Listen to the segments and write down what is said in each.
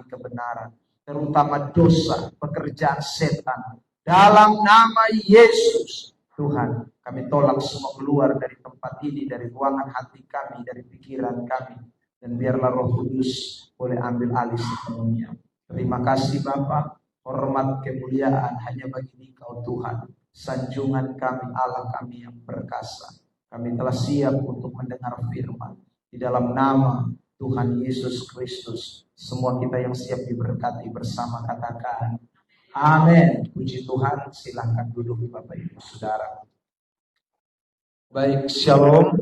kebenaran, terutama dosa, pekerjaan setan. Dalam nama Yesus, Tuhan, kami tolak semua keluar dari tempat ini, dari ruangan hati kami, dari pikiran kami. Dan biarlah Roh Kudus boleh ambil alih sepenuhnya. Terima kasih Bapa, hormat kemuliaan hanya bagi Engkau Tuhan. Sanjungan kami, Allah kami yang perkasa. Kami telah siap untuk mendengar firman. Di dalam nama Tuhan Yesus Kristus, semua kita yang siap diberkati bersama katakan amin. Puji Tuhan, silahkan duduk Bapak Ibu Saudara. Baik, shalom.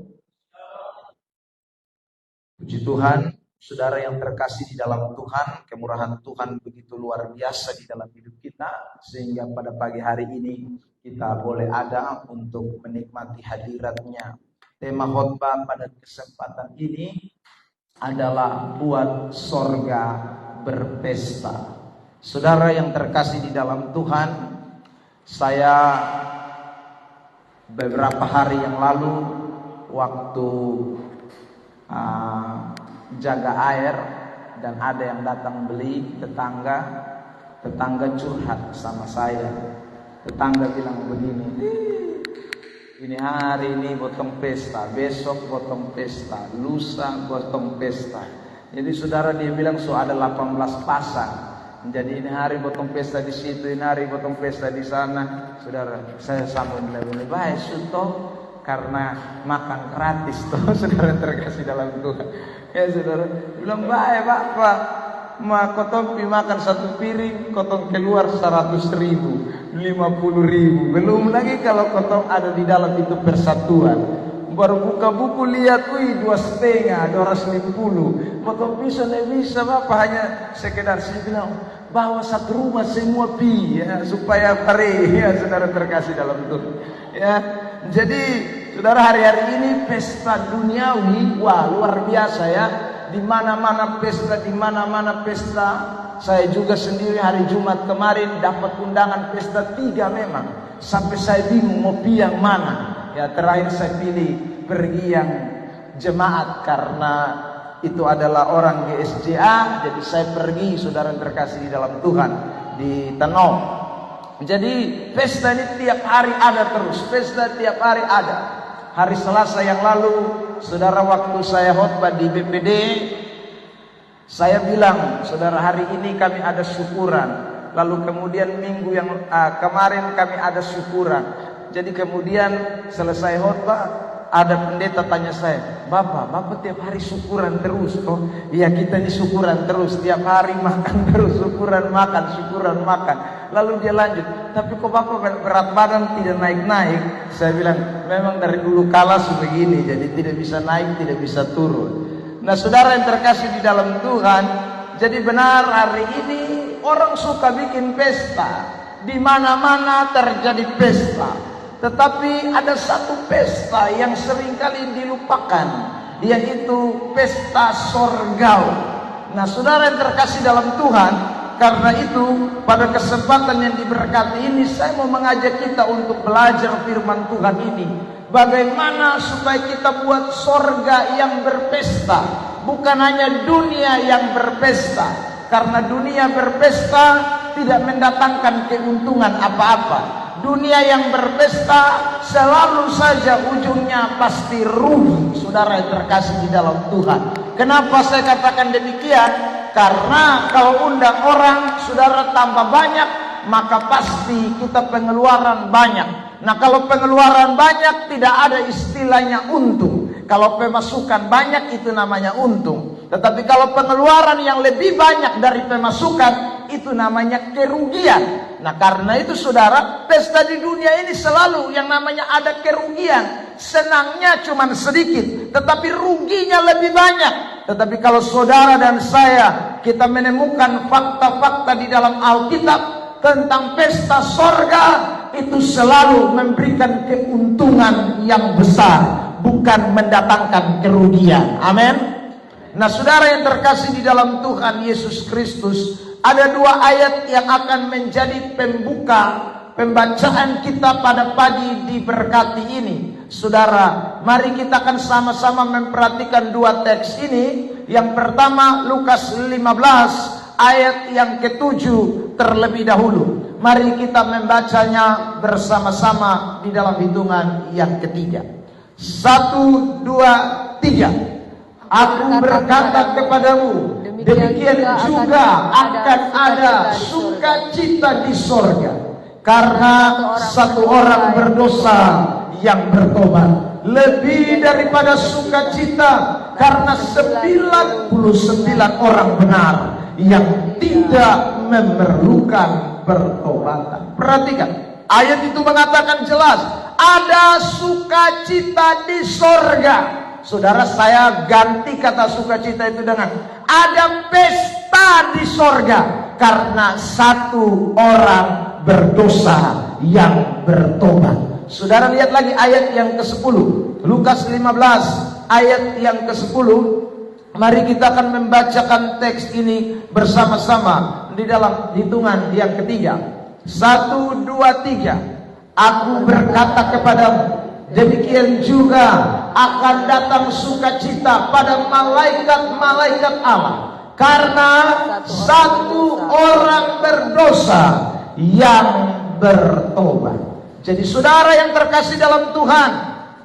Puji Tuhan, saudara yang terkasih di dalam Tuhan, kemurahan Tuhan begitu luar biasa di dalam hidup kita, sehingga pada pagi hari ini kita boleh ada untuk menikmati hadiratnya. Tema khotbah pada kesempatan ini adalah buat sorga berpesta. Saudara yang terkasih di dalam Tuhan, saya beberapa hari yang lalu waktu jaga air dan ada yang datang beli, tetangga curhat sama saya. Tetangga bilang begini, ini hari ini potong pesta, besok potong pesta, lusa potong pesta. Jadi saudara dia bilang ada 18 pasang. Jadi ini hari potong pesta di situ, ini hari potong pesta di sana. Saudara, saya sambung bilang baik suto karena makan gratis toh saudara terkasih dalam Tuhan. Ya saudara, bilang baik Pak, kotong makan satu piring, kotong keluar 100.000, 50.000. Belum lagi kalau kotong ada di dalam itu persatuan. Baru buka buku lihat, 2,5, 250. Kotong bisa Bapak hanya sekedar saya bilang bawa satu rumah semua ya, supaya pare ya saudara terkasih dalam Tuhan. Ya, jadi saudara hari-hari ini pesta duniawi, wah luar biasa ya. Di mana-mana pesta. Saya juga sendiri hari Jumat kemarin dapat undangan pesta 3 memang. Sampai saya bingung mau pilih yang mana. Ya terakhir saya pilih pergi yang jemaat karena itu adalah orang GSJA. Jadi saya pergi saudara terkasih di dalam Tuhan di Tenong. Jadi pesta ini tiap hari ada terus. Pesta tiap hari ada. Hari Selasa yang lalu saudara waktu saya khotbah di BPD, saya bilang saudara hari ini kami ada syukuran. Lalu kemudian minggu yang kemarin kami ada syukuran. Jadi kemudian selesai khotbah ada pendeta tanya saya, Bapak tiap hari syukuran terus? Oh iya kita ini syukuran terus, tiap hari makan terus, syukuran makan. Lalu dia lanjut, tapi kok Bapak berat badan tidak naik-naik? Saya bilang memang dari dulu kala sebegini, jadi tidak bisa naik, tidak bisa turun. Nah saudara yang terkasih di dalam Tuhan, jadi benar hari ini orang suka bikin pesta, di mana-mana terjadi pesta. Tetapi ada satu pesta yang seringkali dilupakan, yaitu pesta sorgawi. Nah saudara yang terkasih dalam Tuhan, karena itu pada kesempatan yang diberkati ini saya mau mengajak kita untuk belajar firman Tuhan ini. Bagaimana supaya kita buat sorga yang berpesta, bukan hanya dunia yang berpesta. Karena dunia berpesta tidak mendatangkan keuntungan apa-apa. Dunia yang berpesta selalu saja ujungnya pasti rugi. Saudara yang terkasih di dalam Tuhan. Kenapa saya katakan demikian? Karena kalau undang orang saudara tambah banyak, maka pasti kita pengeluaran banyak. Nah kalau pengeluaran banyak tidak ada istilahnya untung. Kalau pemasukan banyak itu namanya untung. Tetapi kalau pengeluaran yang lebih banyak dari pemasukan itu namanya kerugian. Nah karena itu saudara, pesta di dunia ini selalu yang namanya ada kerugian. Senangnya cuma sedikit, tetapi ruginya lebih banyak. Tetapi kalau saudara dan saya kita menemukan fakta-fakta di dalam Alkitab tentang pesta sorga, itu selalu memberikan keuntungan yang besar, bukan mendatangkan kerugian. Amin. Nah saudara yang terkasih di dalam Tuhan Yesus Kristus, ada 2 ayat yang akan menjadi pembuka pembacaan kita pada pagi diberkati ini. Saudara, mari kita akan sama-sama memperhatikan 2 teks ini. Yang pertama Lukas 15 ayat yang ke-7 terlebih dahulu. Mari kita membacanya bersama-sama di dalam hitungan yang ketiga. 1, 2, 3. Aku berkata kepadamu, demikian juga akan ada sukacita di sorga karena satu orang berdosa yang bertobat, lebih daripada sukacita karena 99 orang benar yang tidak memerlukan pertobatan. Perhatikan, ayat itu mengatakan jelas, ada sukacita di sorga. Saudara, saya ganti kata sukacita itu dengan ada pesta di sorga karena satu orang berdosa yang bertobat. Saudara, lihat lagi ayat yang ke-10, Lukas 15 ayat yang ke-10. Mari kita akan membacakan teks ini bersama-sama di dalam hitungan yang ketiga. 1, 2, 3. Aku berkata kepadamu, demikian juga akan datang sukacita pada malaikat-malaikat Allah karena satu orang berdosa yang bertobat. Jadi saudara yang terkasih dalam Tuhan,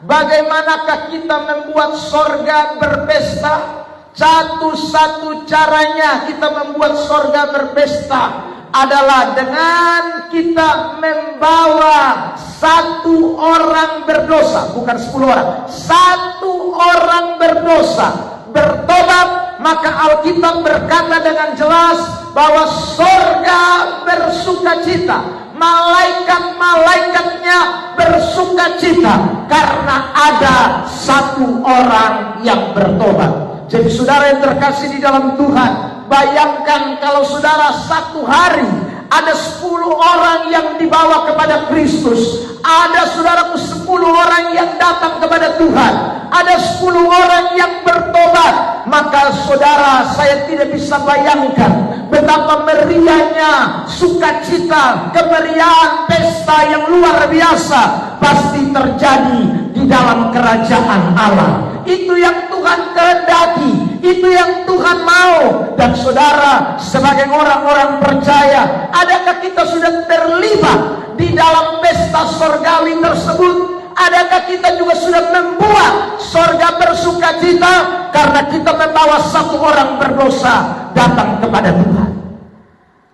bagaimanakah kita membuat sorga berpesta? Satu-satu caranya kita membuat sorga berpesta adalah dengan kita membawa satu orang berdosa, bukan 10 orang, satu orang berdosa bertobat. Maka Alkitab berkata dengan jelas bahwa sorga bersukacita, malaikat-malaikatnya bersukacita karena ada satu orang yang bertobat. Jadi saudara yang terkasih di dalam Tuhan, bayangkan kalau saudara satu hari ada 10 orang yang dibawa kepada Kristus. Ada saudaraku 10 orang yang datang kepada Tuhan. Ada 10 orang yang bertobat. Maka saudara, saya tidak bisa bayangkan betapa meriahnya sukacita, kemeriahan pesta yang luar biasa pasti terjadi di dalam kerajaan Allah. Itu yang Tuhan kehendaki, itu yang Tuhan mau. Dan saudara, sebagai orang-orang percaya, adakah kita sudah terlibat di dalam pesta sorgawi tersebut? Adakah kita juga sudah membuat sorga bersukacita karena kita membawa satu orang berdosa datang kepada Tuhan?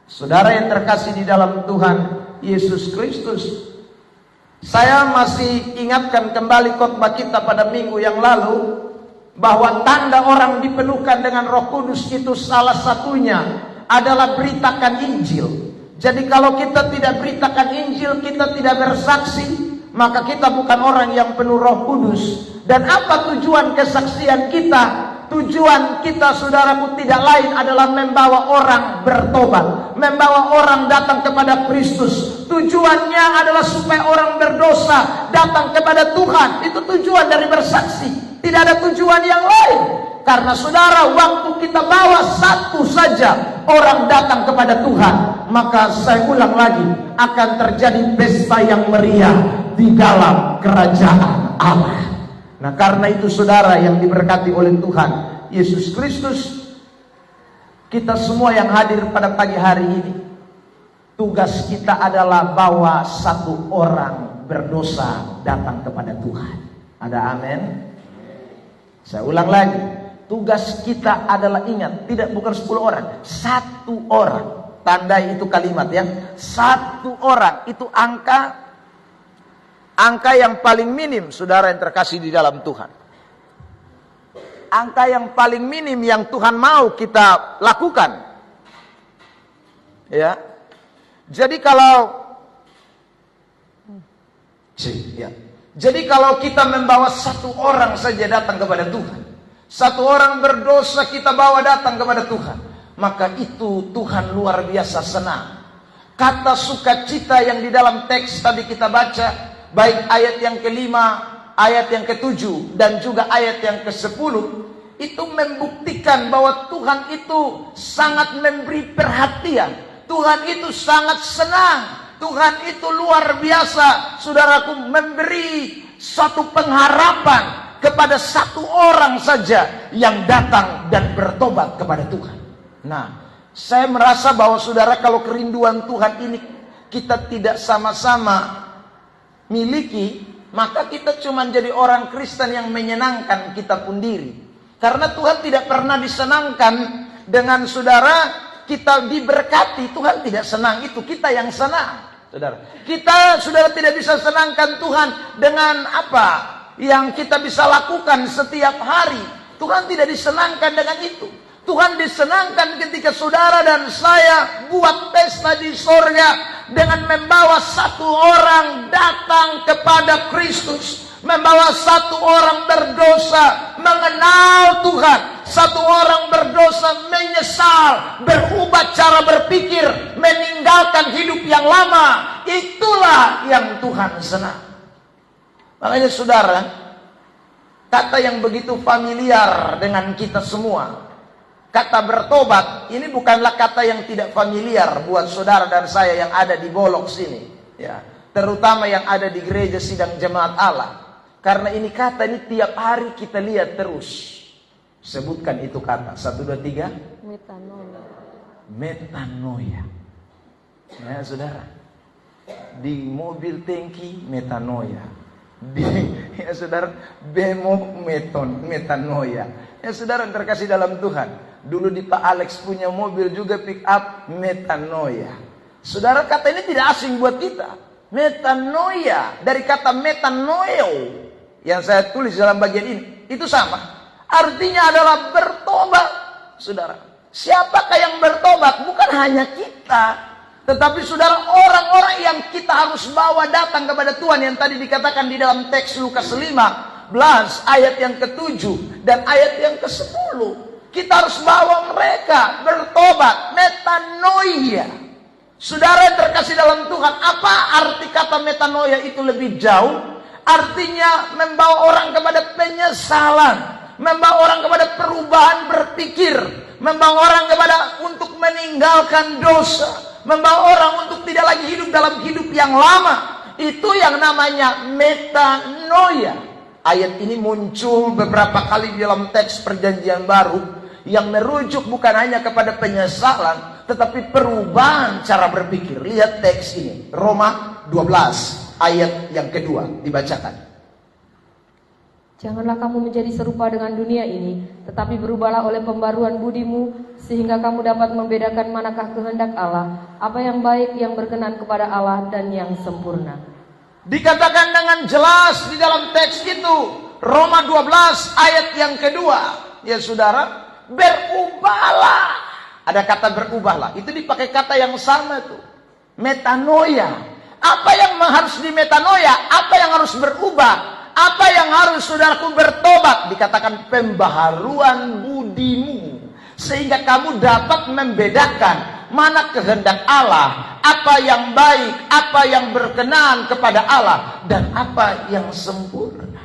Saudara yang terkasih di dalam Tuhan Yesus Kristus, saya masih ingatkan kembali khotbah kita pada minggu yang lalu, bahwa tanda orang dipenuhkan dengan Roh Kudus itu salah satunya adalah beritakan Injil. Jadi kalau kita tidak beritakan Injil, kita tidak bersaksi, maka kita bukan orang yang penuh Roh Kudus. Dan apa tujuan kesaksian kita? Tujuan kita, saudaraku, tidak lain adalah membawa orang bertobat, membawa orang datang kepada Kristus. Tujuannya adalah supaya orang berdosa datang kepada Tuhan. Itu tujuan dari bersaksi, tidak ada tujuan yang lain. Karena saudara, waktu kita bawa satu saja orang datang kepada Tuhan, maka saya ulang lagi, akan terjadi pesta yang meriah di dalam kerajaan Allah. Nah, karena itu saudara yang diberkati oleh Tuhan Yesus Kristus, kita semua yang hadir pada pagi hari ini, tugas kita adalah bawa satu orang berdosa datang kepada Tuhan. Ada amin? Saya ulang lagi, tugas kita adalah, ingat, tidak bukan 10 orang, satu orang. Tandai itu kalimat ya, satu orang. Itu angka yang paling minim, saudara yang terkasih di dalam Tuhan. Angka yang paling minim yang Tuhan mau kita lakukan. Ya. Jadi kalau kita membawa satu orang saja datang kepada Tuhan, satu orang berdosa kita bawa datang kepada Tuhan, maka itu Tuhan luar biasa senang. Kata sukacita yang di dalam teks tadi kita baca, baik ayat yang ke-5, ayat yang ke-7, dan juga ayat yang ke-10, itu membuktikan bahwa Tuhan itu sangat memberi perhatian. Tuhan itu sangat senang. Tuhan itu luar biasa, saudaraku, memberi satu pengharapan kepada satu orang saja yang datang dan bertobat kepada Tuhan. Nah, Saya merasa bahwa saudara, kalau kerinduan Tuhan ini kita tidak sama-sama miliki, maka kita cuma jadi orang Kristen yang menyenangkan kita pun diri. Karena Tuhan tidak pernah disenangkan dengan saudara kita diberkati. Tuhan tidak senang itu, kita yang senang. Saudara, kita saudara tidak bisa senangkan Tuhan dengan apa yang kita bisa lakukan setiap hari. Tuhan tidak disenangkan dengan itu. Tuhan disenangkan ketika saudara dan saya buat pesta di sorga dengan membawa satu orang datang kepada Kristus, membawa satu orang berdosa mengenal Tuhan, satu orang berdosa menyesal, berubah cara berpikir, meninggalkan hidup yang lama. Itulah yang Tuhan senang. Makanya saudara, kata yang begitu familiar dengan kita semua, kata bertobat, ini bukanlah kata yang tidak familiar buat saudara dan saya yang ada di Bolok sini, ya, terutama yang ada di gereja sidang jemaat Allah. Karena ini kata ini tiap hari kita lihat terus. Sebutkan itu kata. 1, 2, 3. Metanoia. Metanoia. Ya saudara, di mobil tangki metanoia, di ya saudara bemo metanoia. Ya saudara terkasih dalam Tuhan, dulu di Pak Alex punya mobil juga pick up metanoia. Saudara, kata ini tidak asing buat kita. Metanoia dari kata metanoeo yang saya tulis dalam bagian ini, itu sama. Artinya adalah bertobat. Saudara, siapakah yang bertobat? Bukan hanya kita, tetapi saudara, orang-orang yang kita harus bawa datang kepada Tuhan, yang tadi dikatakan di dalam teks Lukas 15 ayat yang ke-7 dan ayat yang ke-10. Kita harus bawa mereka bertobat, metanoia. Saudara yang terkasih dalam Tuhan, apa arti kata metanoia itu lebih jauh? Artinya membawa orang kepada penyesalan, membawa orang kepada perubahan berpikir, membawa orang kepada untuk meninggalkan dosa, membawa orang untuk tidak lagi hidup dalam hidup yang lama. Itu yang namanya metanoia. Ayat ini muncul beberapa kali di dalam teks Perjanjian Baru yang merujuk bukan hanya kepada penyesalan, tetapi perubahan cara berpikir. Lihat teks ini, Roma 12 ayat yang kedua, dibacakan. Janganlah kamu menjadi serupa dengan dunia ini, tetapi berubahlah oleh pembaruan budimu, sehingga kamu dapat membedakan manakah kehendak Allah, apa yang baik, yang berkenan kepada Allah, dan yang sempurna. Dikatakan dengan jelas di dalam teks itu, Roma 12 ayat yang kedua. Ya saudara, berubahlah. Ada kata berubahlah, itu dipakai kata yang sama tuh, metanoia. Apa yang harus dimetanoia? Apa yang harus berubah? Apa yang harus saudaraku bertobat? Dikatakan pembaharuan budimu, sehingga kamu dapat membedakan mana kehendak Allah, apa yang baik, apa yang berkenan kepada Allah, dan apa yang sempurna.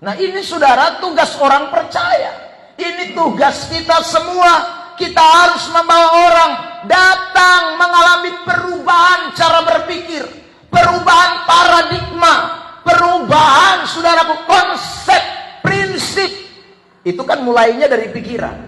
Nah ini saudara tugas orang percaya. Ini tugas kita semua. Kita harus membawa orang datang mengalami perubahan cara berpikir, perubahan paradigma, perubahan saudaraku konsep, prinsip. Itu kan mulainya dari pikiran.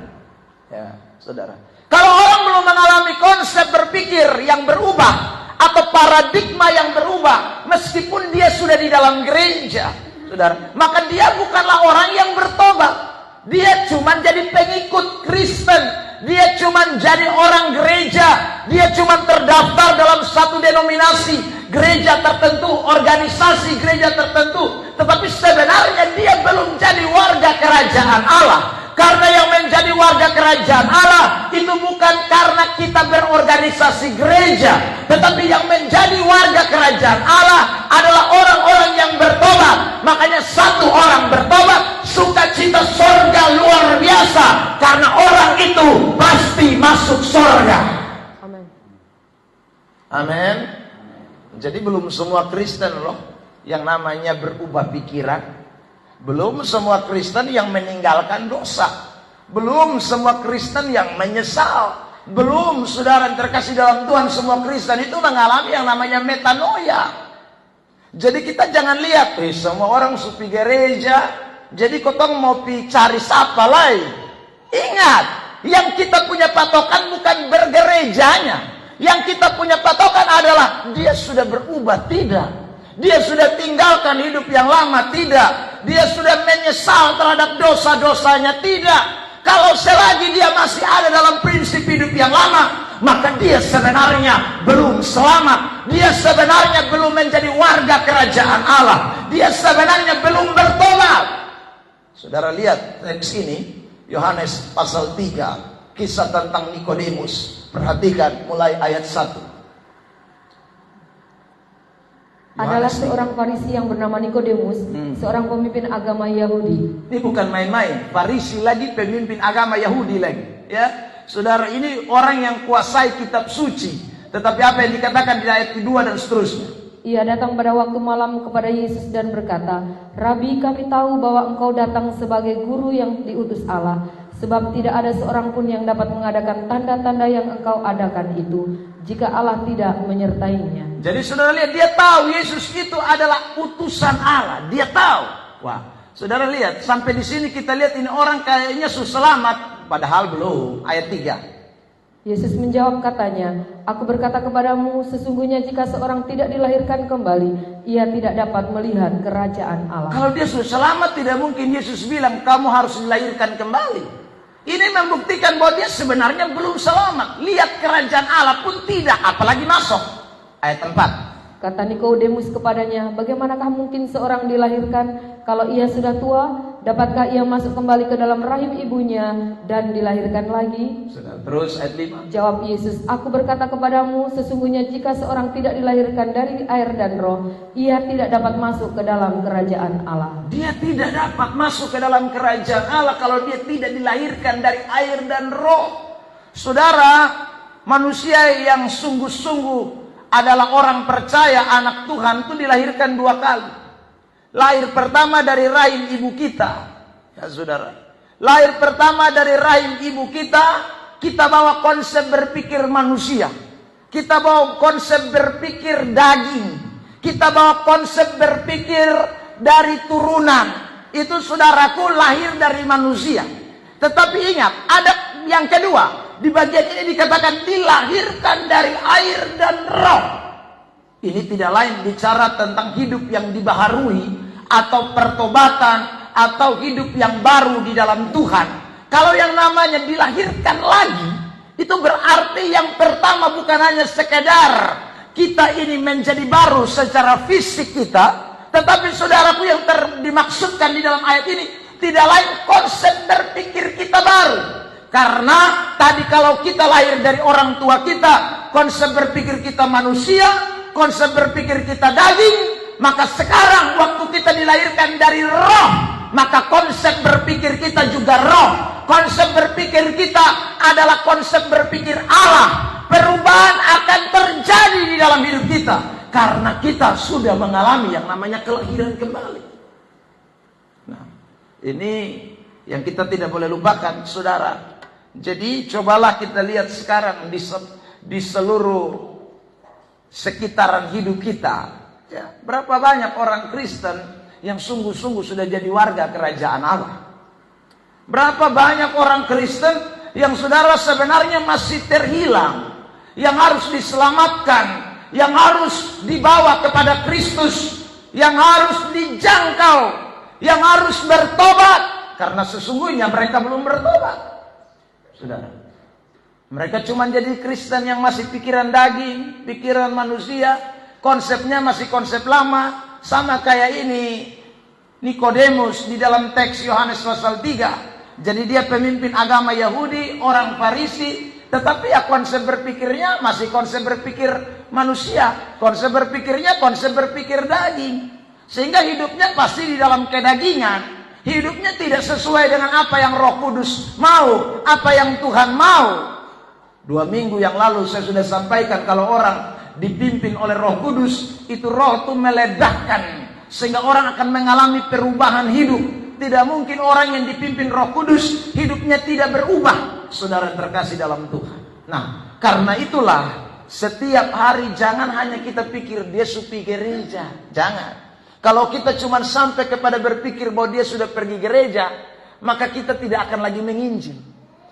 Ya, saudara. Kalau orang belum mengalami konsep berpikir yang berubah atau paradigma yang berubah, meskipun dia sudah di dalam gereja, saudara, maka dia bukanlah orang yang bertobat. Dia cuma jadi pengikut Kristen. Dia cuma jadi orang gereja. Dia cuma terdaftar dalam satu denominasi gereja tertentu, organisasi gereja tertentu. Tetapi sebenarnya dia belum jadi warga kerajaan Allah. Karena yang menjadi warga kerajaan Allah itu bukan karena kita berorganisasi gereja, tetapi yang menjadi warga kerajaan Allah adalah orang-orang yang bertobat. Makanya satu orang bertobat, sukacita sorga luar biasa, karena orang itu pasti masuk sorga. Amin. Amin. Jadi belum semua Kristen loh yang namanya berubah pikiran. Belum semua Kristen yang meninggalkan dosa. Belum semua Kristen yang menyesal. Belum, saudara yang terkasih dalam Tuhan, semua Kristen itu mengalami yang namanya metanoia. Jadi kita jangan lihat, semua orang supi gereja, jadi kotong mau cari siapa lain. Ingat, yang kita punya patokan bukan bergerejanya. Yang kita punya patokan adalah dia sudah berubah, tidak. Dia sudah tinggalkan hidup yang lama, tidak. Dia sudah menyesal terhadap dosa-dosanya, tidak. Kalau selagi dia masih ada dalam prinsip hidup yang lama, maka dia sebenarnya belum selamat. Dia sebenarnya belum menjadi warga kerajaan Allah. Dia sebenarnya belum bertobat. Saudara lihat teks ini, Yohanes pasal 3, kisah tentang Nikodemus. Perhatikan mulai ayat 1. Adalah seorang Farisi yang bernama Nikodemus, seorang pemimpin agama Yahudi. Ini bukan main-main. Farisi lagi, pemimpin agama Yahudi lagi. Ya, saudara, ini orang yang kuasai kitab suci. Tetapi apa yang dikatakan di ayat kedua dan seterusnya? Ia datang pada waktu malam kepada Yesus dan berkata, Rabi, kami tahu bahwa engkau datang sebagai guru yang diutus Allah. Sebab tidak ada seorang pun yang dapat mengadakan tanda-tanda yang engkau adakan itu, jika Allah tidak menyertainya. Jadi saudara lihat, dia tahu Yesus itu adalah utusan Allah. Dia tahu. Wah, saudara lihat, sampai di sini kita lihat ini orang kayaknya susah selamat, padahal belum. Ayat 3. Yesus menjawab katanya, Aku berkata kepadamu, sesungguhnya jika seorang tidak dilahirkan kembali, ia tidak dapat melihat kerajaan Allah. Kalau dia sudah selamat, tidak mungkin Yesus bilang, kamu harus dilahirkan kembali. Ini membuktikan bahwa dia sebenarnya belum selamat. Lihat kerajaan Allah pun tidak, apalagi masuk. Ayat 4. Kata Nikodemus kepadanya, bagaimanakah mungkin seorang dilahirkan kalau ia sudah tua? Dapatkah ia masuk kembali ke dalam rahim ibunya dan dilahirkan lagi? Terus ayat 5. Jawab Yesus, Aku berkata kepadamu, sesungguhnya jika seorang tidak dilahirkan dari air dan roh, ia tidak dapat masuk ke dalam kerajaan Allah. Dia tidak dapat masuk ke dalam kerajaan Allah kalau dia tidak dilahirkan dari air dan roh. Saudara, manusia yang sungguh-sungguh adalah orang percaya, anak Tuhan itu dilahirkan 2 kali. Lahir pertama dari rahim ibu kita. Ya saudara, lahir pertama dari rahim ibu kita bawa konsep berpikir manusia. Kita bawa konsep berpikir daging. Kita bawa konsep berpikir dari turunan. Itu saudaraku lahir dari manusia. Tetapi ingat, ada yang kedua. Di bagian ini dikatakan dilahirkan dari air dan roh. Ini tidak lain bicara tentang hidup yang dibaharui, atau pertobatan, atau hidup yang baru di dalam Tuhan. Kalau yang namanya dilahirkan lagi, itu berarti yang pertama bukan hanya sekedar kita ini menjadi baru secara fisik kita, tetapi saudaraku yang dimaksudkan di dalam ayat ini tidak lain konsep berpikir kita baru. Karena tadi kalau kita lahir dari orang tua kita, konsep berpikir kita manusia, konsep berpikir kita daging, maka sekarang waktu kita dilahirkan dari roh, maka konsep berpikir kita juga roh. Konsep berpikir kita adalah konsep berpikir Allah. Perubahan akan terjadi di dalam hidup kita karena kita sudah mengalami yang namanya kelahiran kembali. Nah, ini yang kita tidak boleh lupakan, saudara. Jadi cobalah kita lihat sekarang di seluruh sekitaran hidup kita. Ya, berapa banyak orang Kristen yang sungguh-sungguh sudah jadi warga kerajaan Allah. Berapa banyak orang Kristen yang saudara sebenarnya masih terhilang, yang harus diselamatkan, yang harus dibawa kepada Kristus, yang harus dijangkau, yang harus bertobat. Karena sesungguhnya mereka belum bertobat. Saudara, mereka cuma jadi Kristen yang masih pikiran daging, pikiran manusia, konsepnya masih konsep lama, sama kayak ini Nikodemus di dalam teks Yohanes pasal 3. Jadi dia pemimpin agama Yahudi, orang Farisi, tetapi ya konsep berpikirnya masih konsep berpikir manusia, konsep berpikirnya konsep berpikir daging, sehingga hidupnya pasti di dalam kedagingan. Hidupnya tidak sesuai dengan apa yang Roh Kudus mau, apa yang Tuhan mau. 2 minggu yang lalu saya sudah sampaikan, kalau orang dipimpin oleh Roh Kudus, itu roh itu meledakkan, sehingga orang akan mengalami perubahan hidup. Tidak mungkin orang yang dipimpin Roh Kudus hidupnya tidak berubah, saudara terkasih dalam Tuhan. Nah, karena itulah setiap hari jangan hanya kita pikir dia supi gereja, jangan. Kalau kita cuma sampai kepada berpikir bahwa dia sudah pergi gereja, maka kita tidak akan lagi menginjil.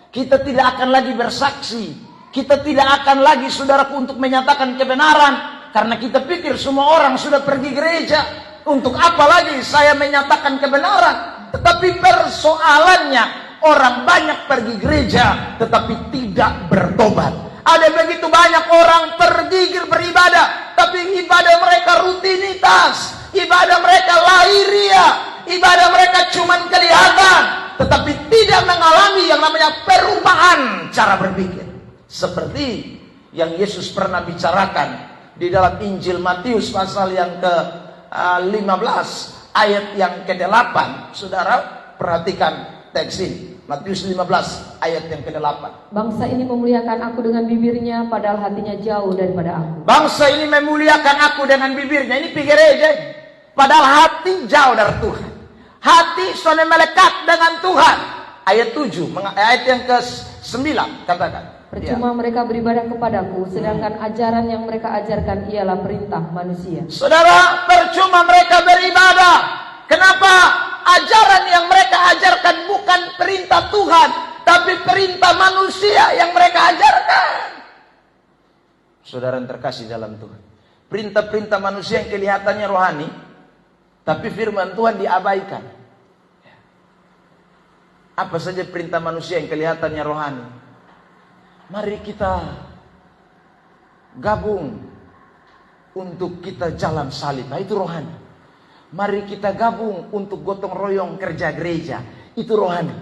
Kita tidak akan lagi bersaksi. Kita tidak akan lagi, saudaraku, untuk menyatakan kebenaran. Karena kita pikir semua orang sudah pergi gereja. Untuk apa lagi saya menyatakan kebenaran? Tetapi persoalannya, orang banyak pergi gereja tetapi tidak bertobat. Ada begitu banyak orang pergi beribadah, tapi ibadah mereka rutinitas, ibadah mereka lahiriah, ibadah mereka cuma kelihatan, tetapi tidak mengalami yang namanya perubahan cara berpikir. Seperti yang Yesus pernah bicarakan di dalam Injil Matius pasal yang ke-15 ayat yang ke-8. Saudara perhatikan teks ini. Matius 15 ayat yang ke-8. Bangsa ini memuliakan aku dengan bibirnya, padahal hatinya jauh daripada aku. Bangsa ini memuliakan aku dengan bibirnya. Ini gereja. Padahal hati jauh dari Tuhan. Hati sudah melekat dengan Tuhan. Ayat 7, ayat yang ke-9 katakan. Percuma mereka beribadah kepadaku, sedangkan ajaran yang mereka ajarkan ialah perintah manusia. Saudara, percuma mereka beribadah. Kenapa? Ajaran yang mereka ajarkan bukan perintah Tuhan, tapi perintah manusia yang mereka ajarkan. Saudara yang terkasih dalam Tuhan, perintah-perintah manusia yang kelihatannya rohani, tapi firman Tuhan diabaikan. Apa saja perintah manusia yang kelihatannya rohani? Mari kita gabung untuk kita jalan salib. Nah, itu rohani. Mari kita gabung untuk gotong royong kerja gereja. Itu rohani.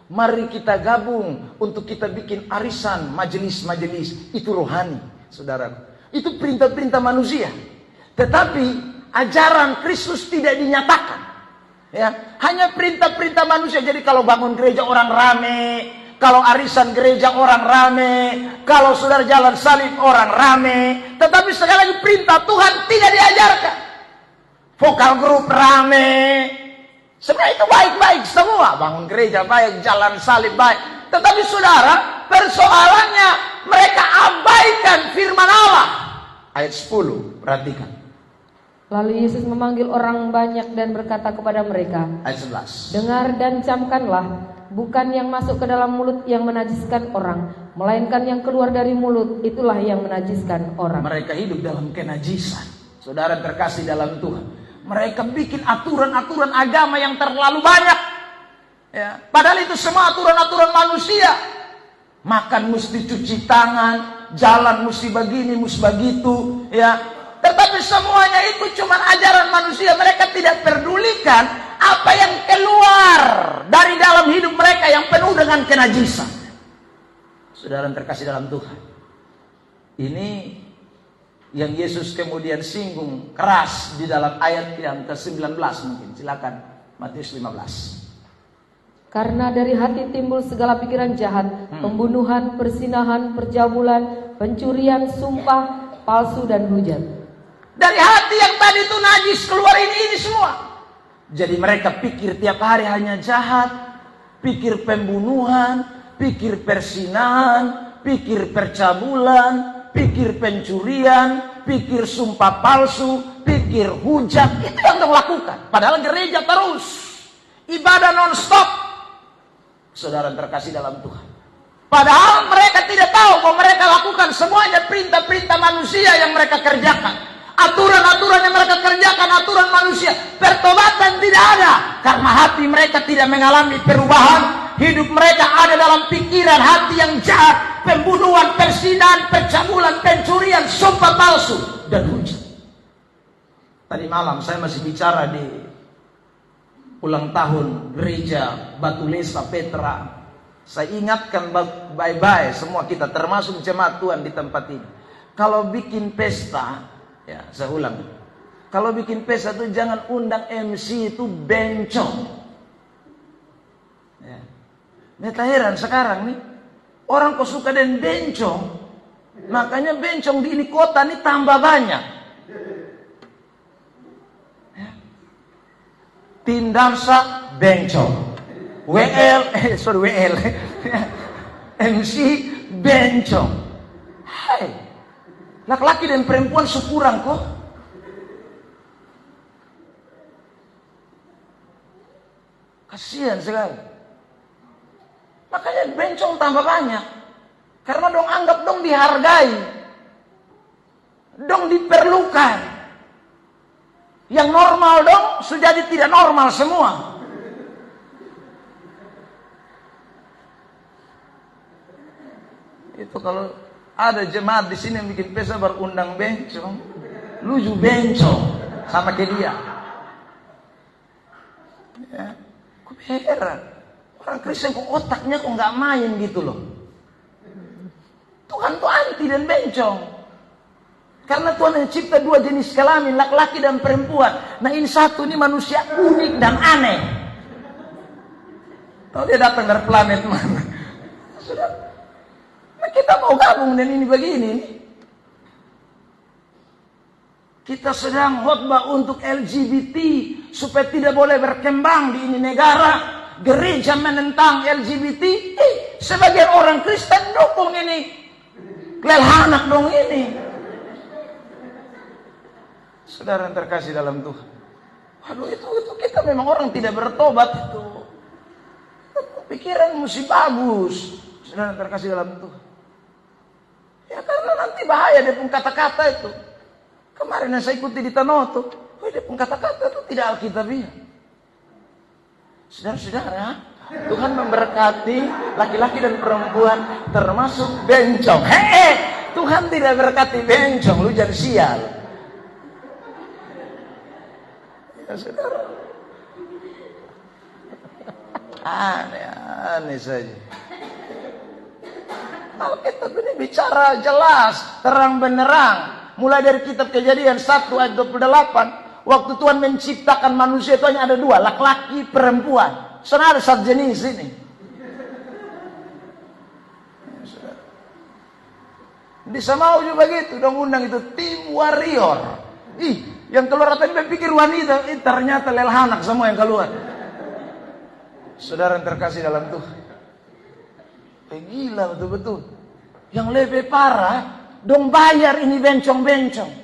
Mari kita gabung untuk kita bikin arisan, majelis-majelis. Itu rohani, saudara. Itu perintah-perintah manusia. Tetapi ajaran Kristus tidak dinyatakan. Ya, hanya perintah-perintah manusia. Jadi kalau bangun gereja orang rame, kalau arisan gereja orang rame, kalau saudara jalan salib orang rame. Tetapi sekali lagi perintah Tuhan tidak diajarkan. Vokal grup rame. Sebenarnya itu baik-baik semua. Bangun gereja baik, jalan salib baik. Tetapi saudara, persoalannya mereka abaikan firman Allah. Ayat 10, perhatikan. Lalu Yesus memanggil orang banyak dan berkata kepada mereka, Ayat 11. dengar dan camkanlah, bukan yang masuk ke dalam mulut yang menajiskan orang, melainkan yang keluar dari mulut, itulah yang menajiskan orang. Mereka hidup dalam kenajisan. Saudara terkasih dalam Tuhan, mereka bikin aturan-aturan agama yang terlalu banyak. Ya, padahal itu semua aturan-aturan manusia. Makan mesti cuci tangan, jalan mesti begini, mesti begitu. Ya, tetapi semuanya itu cuma ajaran manusia. Mereka tidak pedulikan apa yang keluar dari dalam hidup mereka yang penuh dengan kenajisan. Saudara terkasih dalam Tuhan, ini yang Yesus kemudian singgung keras di dalam ayat yang ke-19 mungkin. Silakan Matius 15. Karena dari hati timbul segala pikiran jahat, pembunuhan, persinahan, perjamulan, pencurian, sumpah palsu dan hujat. Dari hati yang tadi itu najis keluar ini semua. Jadi mereka pikir tiap hari hanya jahat, pikir pembunuhan, pikir persinahan, pikir percabulan, pikir pencurian, pikir sumpah palsu, pikir hujat. Itu yang mereka lakukan. Padahal gereja terus, ibadah non-stop. Saudara terkasih dalam Tuhan, padahal mereka tidak tahu bahwa mereka lakukan semuanya perintah-perintah manusia yang mereka kerjakan. Aturan-aturan yang mereka kerjakan, aturan manusia. Pertobatan tidak ada, karena hati mereka tidak mengalami perubahan. Hidup mereka ada dalam pikiran hati yang jahat, pembunuhan, persinahan, percabulan, pencurian, sumpah palsu, dan hujat. Tadi malam saya masih bicara di ulang tahun gereja Batu Lesa Petra. Saya ingatkan baik-baik semua kita, termasuk jemaat Tuhan di tempat ini. Kalau bikin pesta, ya saya ulang, kalau bikin pesta itu jangan undang MC itu bencong. Ya. Neta heran sekarang nih, orang kok suka dengan bencong, makanya bencong di ini kota ini tambah banyak. Ya. Tim dansa bencong, WL, MC bencong. Hai, laki-laki dan perempuan sekurang kok. Kasihan sekali. Makanya bencong tambah banyak. Karena dong anggap dong dihargai. Dong diperlukan. Yang normal dong sudah jadi tidak normal semua. Itu kalau ada jemaat di sini yang bikin pesta berundang bencong, luju bencong sama ke dia. Ya, kok heran. Orang Kristen kok otaknya kok nggak main gitu loh. Tuhan tuh anti dan bencong. Karena Tuhan yang cipta dua jenis kelamin, laki-laki dan perempuan. Nah ini satu, ini manusia unik dan aneh. Tahu dia datang dari planet mana? Sudah. Nah, kita mau gabung dengan ini begini. Kita sedang khotbah untuk LGBT supaya tidak boleh berkembang di ini negara. Gereja menentang LGBT. Sebagian orang Kristen dukung ini. Lelhanak dong ini. Saudara yang terkasih dalam Tuhan. Waduh itu kita memang orang tidak bertobat itu. Pikiran mesti bagus. Saudara yang terkasih dalam Tuhan. Ya karena nanti bahaya dia pun kata-kata itu. Kemarin yang saya ikuti di Tanoto. Dia pun kata-kata itu tidak alkitabiah. Saudara-saudara, Tuhan memberkati laki-laki dan perempuan termasuk bencong. Tuhan tidak berkati bencong, lu jadi sial. Ya saudara. Aneh saja. Alkitab ini bicara jelas, terang benerang. Mulai dari kitab Kejadian 1 ayat 28. Waktu Tuhan menciptakan manusia itu hanya ada dua, laki-laki, perempuan. Soalnya ada satu jenis ini. Bisa mau juga begitu, dong undang itu tim warrior. Yang keluar tadi berpikir wanita, ternyata lelhanak semua yang keluar. Saudara yang terkasih dalam Tuhan. Gila betul-betul. Yang lebih parah, dong bayar ini bencong-bencong.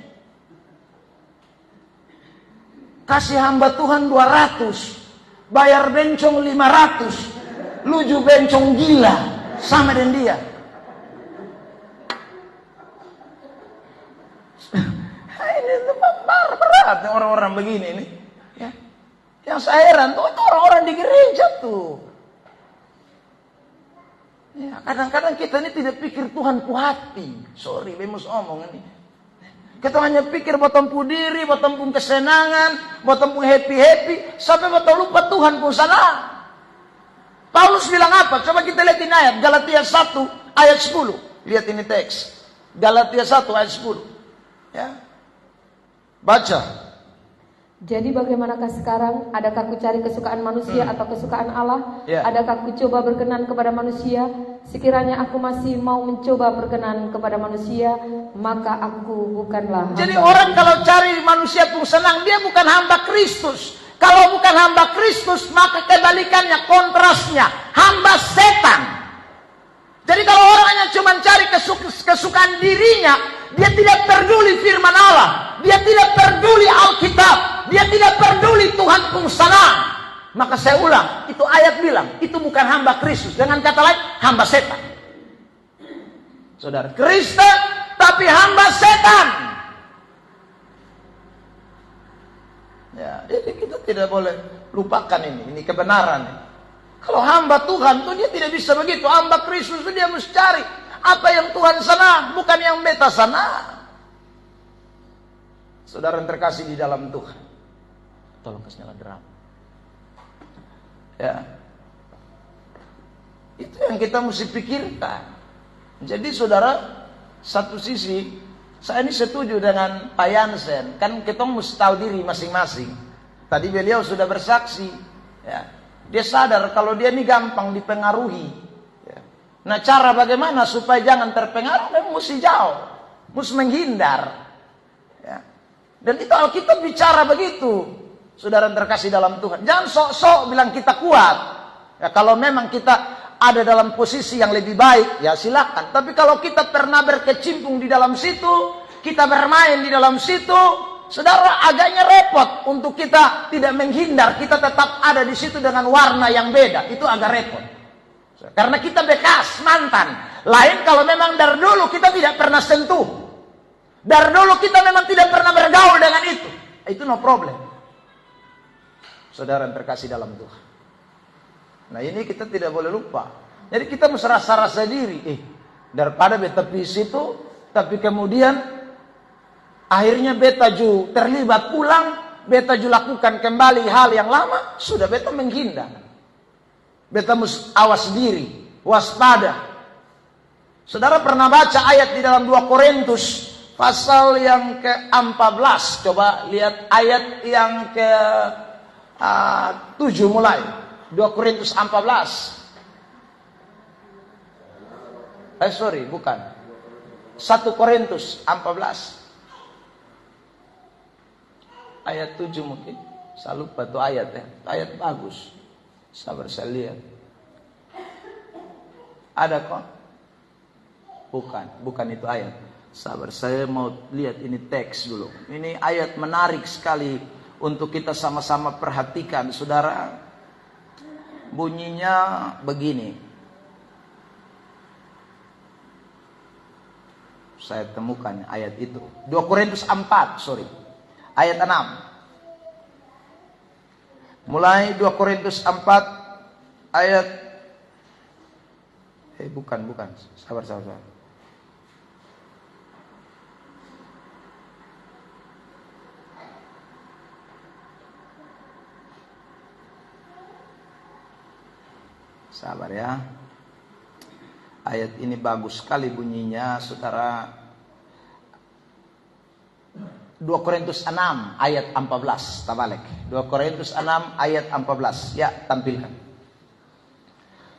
Kasih hamba Tuhan 200, bayar bencong 500, luju bencong gila sama dengan dia. Ini berat orang-orang begini nih. Ya. Yang saya heran tuh itu orang-orang di gereja tuh. Ya, kadang-kadang kita ini tidak pikir Tuhan puhati. Sorry, bemus omong ini. Kita hanya pikir botompu diri, botompu kesenangan, botompu happy-happy, sampai botom lupa Tuhan pun salah. Paulus bilang apa? Coba kita lihat ini ayat, Galatia 1 ayat 10. Lihat ini teks. Galatia 1 ayat 10. Ya. Baca. Jadi bagaimanakah sekarang? Adakah ku cari kesukaan manusia atau kesukaan Allah? Yeah. Adakah ku coba berkenan kepada manusia? Sekiranya aku masih mau mencoba berkenan kepada manusia, maka aku bukanlah hamba. Jadi orang kalau cari manusia pun senang, dia bukan hamba Kristus. Kalau bukan hamba Kristus, maka kebalikannya, kontrasnya, hamba setan. Jadi kalau orang hanya cuma cari kesukaan dirinya, dia tidak peduli firman Allah, dia tidak peduli Alkitab, dia tidak peduli Tuhan pun sana. Maka saya ulang, itu ayat bilang, itu bukan hamba Kristus. Dengan kata lain, hamba setan. Saudara, Kristen tapi hamba setan. Ya, jadi kita tidak boleh lupakan ini kebenaran. Kalau hamba Tuhan tuh dia tidak bisa begitu. Hamba Kristus itu dia mesti cari apa yang Tuhan sana, bukan yang beta sana. Saudara yang terkasih di dalam Tuhan, tolong kasih nyala drum. Ya, itu yang kita mesti pikirkan. Jadi saudara, satu sisi saya ini setuju dengan Pak Yansen. Kan kita mesti tahu diri masing-masing. Tadi beliau sudah bersaksi. Ya, dia sadar kalau dia ini gampang dipengaruhi. Ya. Nah cara bagaimana supaya jangan terpengaruh? Dia mesti jauh, mesti menghindar. Ya. Dan itu Alkitab bicara begitu. Saudara yang terkasih dalam Tuhan, jangan sok-sok bilang kita kuat. Ya, kalau memang kita ada dalam posisi yang lebih baik, ya silakan. Tapi kalau kita pernah berkecimpung di dalam situ, kita bermain di dalam situ, saudara agaknya repot untuk kita tidak menghindar. Kita tetap ada di situ dengan warna yang beda. Itu agak repot. Karena kita bekas, mantan. Lain kalau memang dari dulu kita tidak pernah sentuh. Dari dulu kita memang tidak pernah bergaul dengan itu. Itu no problem. Saudara yang terkasih dalam Tuhan. Nah ini kita tidak boleh lupa. Jadi kita mesti rasa-rasa diri. Daripada beta pergi situ, tapi kemudian akhirnya beta ju terlibat pulang, beta ju lakukan kembali hal yang lama, sudah beta menghindar. Beta mesti awas diri, waspada. Saudara pernah baca ayat di dalam 2 Korintus pasal yang ke-14. Coba lihat ayat yang ke-7 mulai. 2 Korintus 14. Bukan. 1 Korintus 14. Ayat 7 mungkin. Saya lupa tuh ayat ya. Ayat bagus. Sabar saya lihat. Ada kok? Bukan itu ayat. Sabar saya mau lihat ini teks dulu. Ini ayat menarik sekali untuk kita sama-sama perhatikan, saudara. Bunyinya begini. Saya temukan ayat itu. 2 Korintus 4, ayat 6. Mulai 2 Korintus 4 ayat bukan. Sabar. Sabar ya. Ayat ini bagus sekali bunyinya, saudara. 2 Korintus 6 ayat 14, tabalik. 2 Korintus 6 ayat 14. Ya, tampilkan.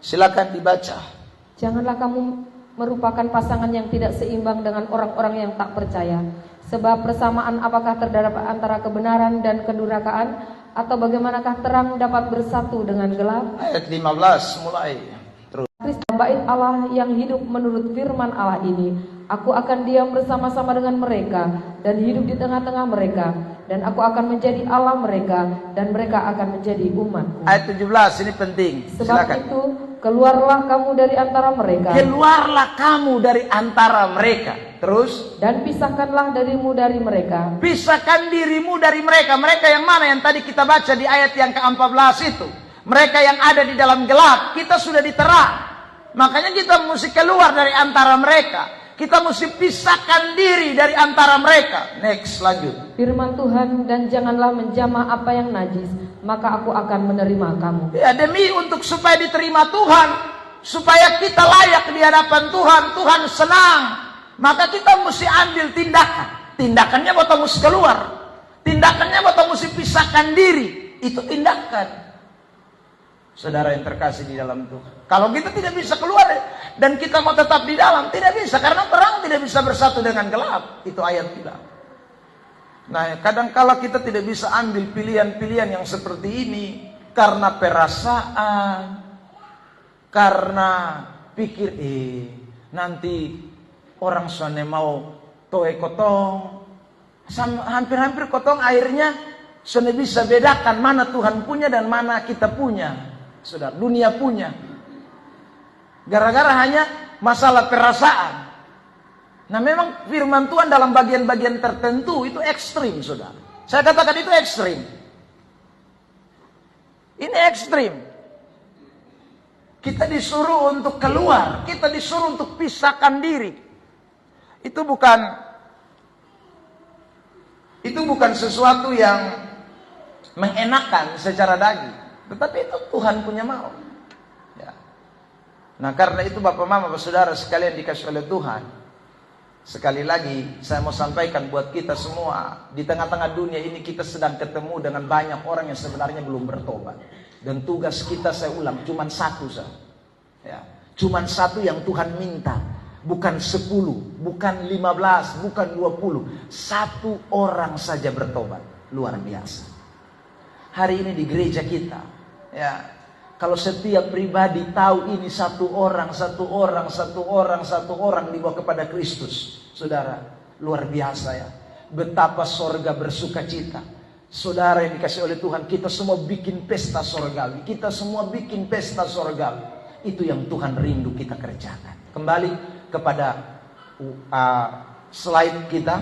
Silakan dibaca. Janganlah kamu merupakan pasangan yang tidak seimbang dengan orang-orang yang tak percaya. Sebab persamaan apakah terdapat antara kebenaran dan kedurhakaan, atau bagaimanakah terang dapat bersatu dengan gelap? Ayat 15 mulai. Terus. Kristus bait Allah yang hidup menurut firman Allah ini, aku akan diam bersama-sama dengan mereka dan hidup di tengah-tengah mereka, dan aku akan menjadi Allah mereka dan mereka akan menjadi umatku. Ayat 17 ini penting. Sebab silakan. itu keluarlah kamu dari antara mereka. Keluarlah kamu dari antara mereka. Terus. Dan pisahkanlah dirimu dari mereka. Pisahkan dirimu dari mereka. Mereka yang mana yang tadi kita baca di ayat yang ke-14 itu. Mereka yang ada di dalam gelap. Kita sudah diterang. Makanya kita mesti keluar dari antara mereka. Kita mesti pisahkan diri dari antara mereka. Next, lanjut. Firman Tuhan, dan janganlah menjamah apa yang najis, maka aku akan menerima kamu. Ya, demi untuk supaya diterima Tuhan, supaya kita layak di hadapan Tuhan, Tuhan senang, maka kita mesti ambil tindakan. Tindakannya kita mesti keluar. Tindakannya kita mesti pisahkan diri. Itu tindakan. Saudara yang terkasih di dalam Tuhan. Kalau kita tidak bisa keluar dan kita mau tetap di dalam, tidak bisa. Karena terang tidak bisa bersatu dengan gelap. Itu ayat kita. Nah, kadang-kala kita tidak bisa ambil pilihan-pilihan yang seperti ini. Karena perasaan. Karena pikir, nanti orang soalnya mau toe kotong. Hampir-hampir kotong akhirnya soalnya bisa bedakan mana Tuhan punya dan mana kita punya. Saudara, dunia punya. Gara-gara hanya masalah perasaan. Nah, memang firman Tuhan dalam bagian-bagian tertentu itu ekstrim, saudara. Saya katakan itu ekstrim. Ini ekstrim. Kita disuruh untuk keluar. Kita disuruh untuk pisahkan diri. Itu bukan sesuatu yang mengenakan secara daging. Tetapi itu Tuhan punya mau. Ya. Nah, karena itu Bapak Mama, Bapak Saudara sekalian dikasih oleh Tuhan. Sekali lagi saya mau sampaikan buat kita semua, di tengah-tengah dunia ini kita sedang ketemu dengan banyak orang yang sebenarnya belum bertobat. Dan tugas kita, saya ulang, cuma satu saja. Ya. Cuma satu yang Tuhan minta. Bukan 10, bukan 15, bukan 20. Satu orang saja bertobat. Luar biasa. Hari ini di gereja kita, ya, kalau setiap pribadi tahu ini satu orang dibawa kepada Kristus, saudara, luar biasa ya. Betapa sorga bersuka cita. Saudara yang dikasih oleh Tuhan, kita semua bikin pesta sorgawi. Kita semua bikin pesta sorgawi. Itu yang Tuhan rindu kita kerjakan. Kembali kepada slide kita,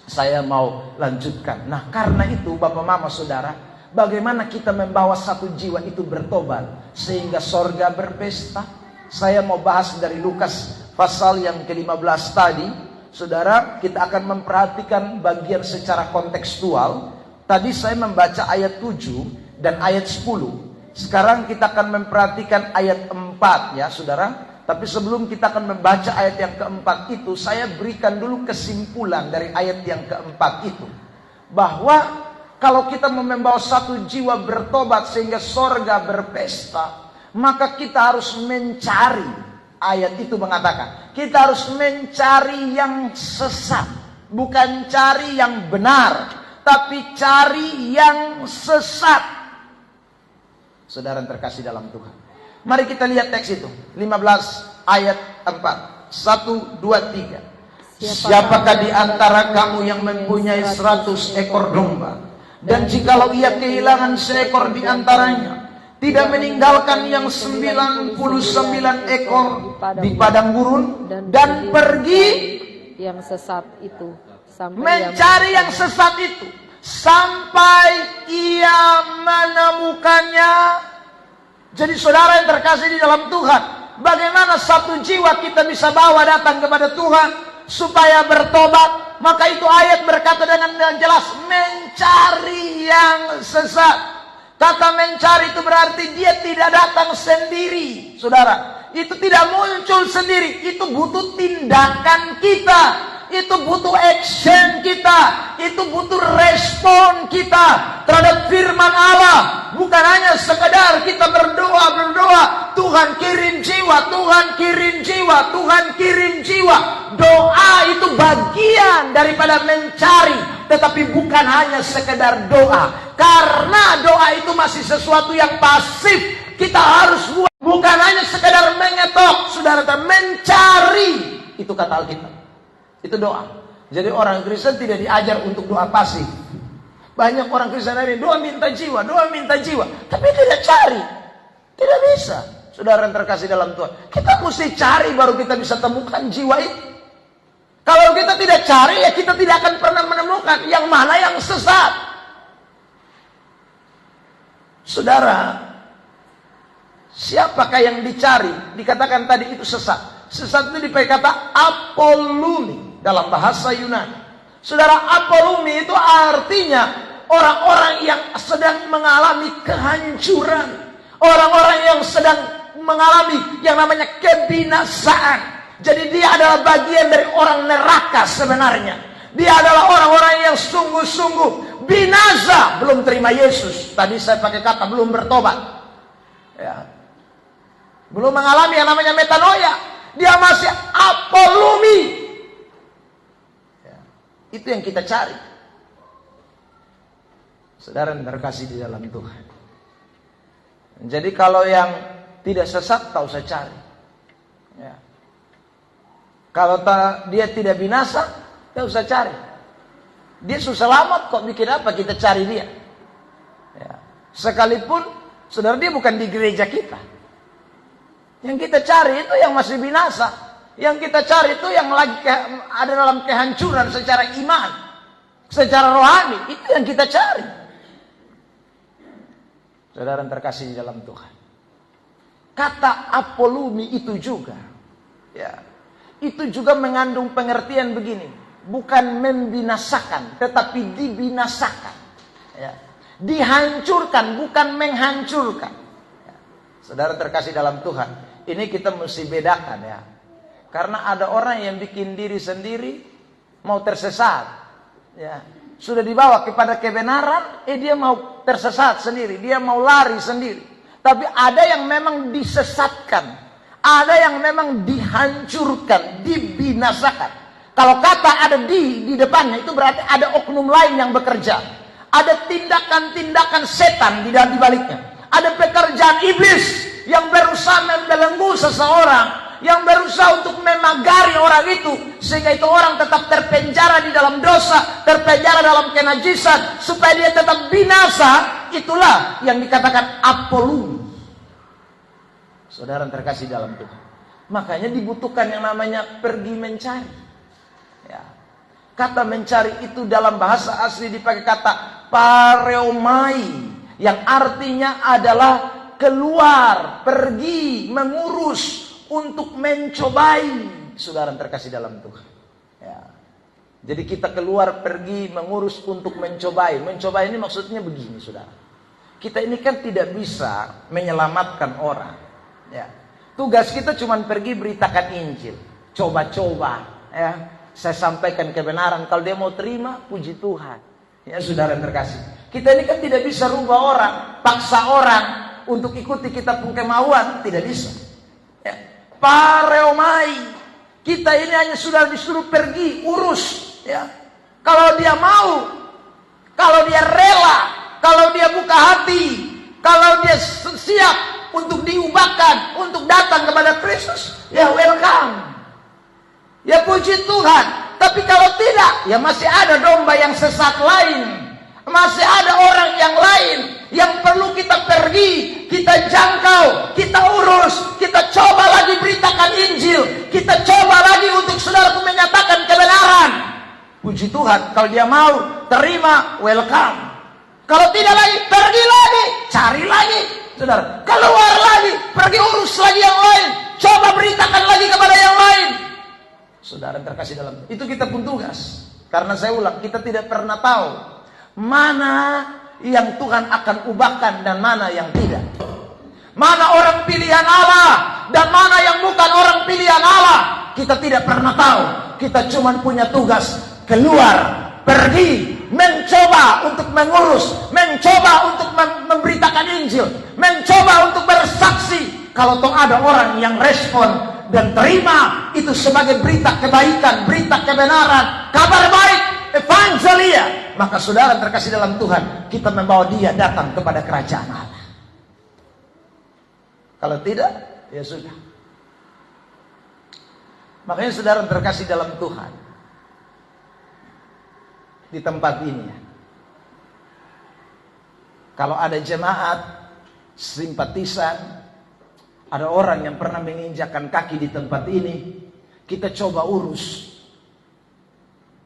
saya mau lanjutkan. Nah, karena itu Bapak Mama Saudara, bagaimana kita membawa satu jiwa itu bertobat sehingga sorga berpesta? Saya mau bahas dari Lukas pasal yang ke-15 tadi. Saudara, kita akan memperhatikan bagian secara kontekstual. Tadi saya membaca ayat 7 dan ayat 10. Sekarang kita akan memperhatikan ayat 4 ya saudara. Tapi sebelum kita akan membaca ayat yang keempat itu, saya berikan dulu kesimpulan dari ayat yang keempat itu. Bahwa kalau kita mau membawa satu jiwa bertobat sehingga sorga berpesta, maka kita harus mencari, ayat itu mengatakan, kita harus mencari yang sesat. Bukan cari yang benar, tapi cari yang sesat. Saudara yang terkasih dalam Tuhan, mari kita lihat teks itu 15 ayat 4. 1, 2, 3. Siapakah di antara kamu yang mempunyai 100 ekor domba, dan jikalau ia kehilangan seekor di antaranya, tidak meninggalkan yang 99 ekor di padang gurun dan pergi yang sesat itu mencari yang sesat itu sampai ia menemukannya. Jadi saudara yang terkasih di dalam Tuhan, bagaimana satu jiwa kita bisa bawa datang kepada Tuhan supaya bertobat? Maka itu ayat berkata dengan jelas, mencari yang sesat. Kata mencari itu berarti dia tidak datang sendiri. Saudara, itu tidak muncul sendiri. Itu butuh tindakan kita. Itu butuh action kita. Itu butuh respon kita terhadap firman Allah. Bukan hanya sekedar kita berdoa, Tuhan kirim jiwa, Tuhan kirim jiwa, Tuhan kirim jiwa. Doa itu bagian daripada mencari, tetapi bukan hanya sekedar doa. Karena doa itu masih sesuatu yang pasif. Kita harus buat, bukan hanya sekedar mengetok, saudara, mencari. Itu kata Alkitab. Itu doa. Jadi orang Kristen tidak diajar untuk doa pasif. Banyak orang Kristen hari ini doa minta jiwa, tapi tidak cari. Tidak bisa. Saudara yang terkasih dalam Tuhan, kita mesti cari baru kita bisa temukan jiwa itu. Kalau kita tidak cari, ya kita tidak akan pernah menemukan yang mana yang sesat. Saudara, siapakah yang dicari? Dikatakan tadi itu sesat. Sesat itu dipakai kata apolumi dalam bahasa Yunani. Saudara, apolumi itu artinya orang-orang yang sedang mengalami kehancuran. Orang-orang yang sedang mengalami yang namanya kebinasaan. Jadi dia adalah bagian dari orang neraka sebenarnya. Dia adalah orang-orang yang sungguh-sungguh binasa, belum terima Yesus. Tadi saya pakai kata belum bertobat, ya. Belum mengalami yang namanya metanoia. Dia masih apolumi, ya. Itu yang kita cari. Saudara yang terkasih di dalam Tuhan. Jadi kalau yang tidak sesat, tak usah cari, ya. Kalau dia tidak binasa, tak usah cari. Dia susah selamat kok, bikin apa kita cari dia, ya. Sekalipun saudara dia bukan di gereja kita. Yang kita cari itu yang masih binasa. Yang kita cari itu yang lagi ada dalam kehancuran secara iman, secara rohani. Itu yang kita cari. Saudara yang terkasih di dalam Tuhan, kata apolumi itu juga, ya, itu juga mengandung pengertian begini. Bukan membinasakan, tetapi dibinasakan, ya. Dihancurkan, bukan menghancurkan, ya. Saudara terkasih dalam Tuhan, ini kita mesti bedakan, ya. Karena ada orang yang bikin diri sendiri mau tersesat, ya. Sudah dibawa kepada kebenaran, dia mau tersesat sendiri, dia mau lari sendiri. Tapi ada yang memang disesatkan, ada yang memang dihancurkan, dibinasakan. Kalau kata ada di depannya, itu berarti ada oknum lain yang bekerja. Ada tindakan-tindakan setan di baliknya. Ada pekerjaan iblis yang berusaha membelenggu seseorang, yang berusaha untuk memagari orang itu, sehingga itu orang tetap terpenjara di dalam dosa, terpenjara dalam kenajisan, supaya dia tetap binasa. Itulah yang dikatakan apolumi. Saudara yang terkasih dalam Tuhan. Makanya dibutuhkan yang namanya pergi mencari. Ya. Kata mencari itu dalam bahasa asli dipakai kata pareomai, yang artinya adalah keluar, pergi, mengurus, untuk mencobai. Saudara yang terkasih dalam Tuhan. Ya. Jadi kita keluar, pergi, mengurus untuk mencobai. Mencobai ini maksudnya begini, saudara. Kita ini kan tidak bisa menyelamatkan orang. Ya. Tugas kita cuma pergi beritakan Injil. Coba-coba. Ya. Saya sampaikan kebenaran. Kalau dia mau terima, puji Tuhan. Ya, saudara yang terkasih. Kita ini kan tidak bisa rubah orang, paksa orang untuk ikuti kita pun kemauan. Tidak bisa. Ya. Pareomai. Kita ini hanya sudah disuruh pergi, urus. Ya. Kalau dia mau, kalau dia rela, kalau dia buka hati, kalau dia siap untuk diubahkan, untuk datang kepada Kristus, ya welcome. Ya puji Tuhan. Tapi kalau tidak, ya masih ada domba yang sesat lain. Masih ada orang yang lain yang perlu kita pergi, kita jangkau, kita urus, kita coba lagi beritakan Injil, kita coba lagi untuk saudaraku menyatakan kebenaran. Puji Tuhan, kalau dia mau terima, welcome. Kalau tidak lagi, pergi lagi, cari lagi, saudara. Keluar lagi, pergi urus lagi yang lain, coba beritakan lagi kepada yang lain. Saudara terkasih dalam itu, kita pun tugas. Karena saya ulang, kita tidak pernah tahu mana yang Tuhan akan ubahkan dan mana yang tidak. Mana orang pilihan Allah dan mana yang bukan orang pilihan Allah. Kita tidak pernah tahu. Kita cuma punya tugas keluar, pergi, mencoba untuk mengurus, mencoba untuk memberitakan Injil, mencoba untuk bersaksi. Kalau toh ada orang yang respon dan terima itu sebagai berita kebaikan, berita kebenaran, kabar baik, evangelia, maka saudara terkasih dalam Tuhan, kita membawa dia datang kepada kerajaan Allah. Kalau tidak, ya sudah. Makanya saudara terkasih dalam Tuhan, di tempat ini, kalau ada jemaat, simpatisan, ada orang yang pernah menginjakkan kaki di tempat ini, kita coba urus.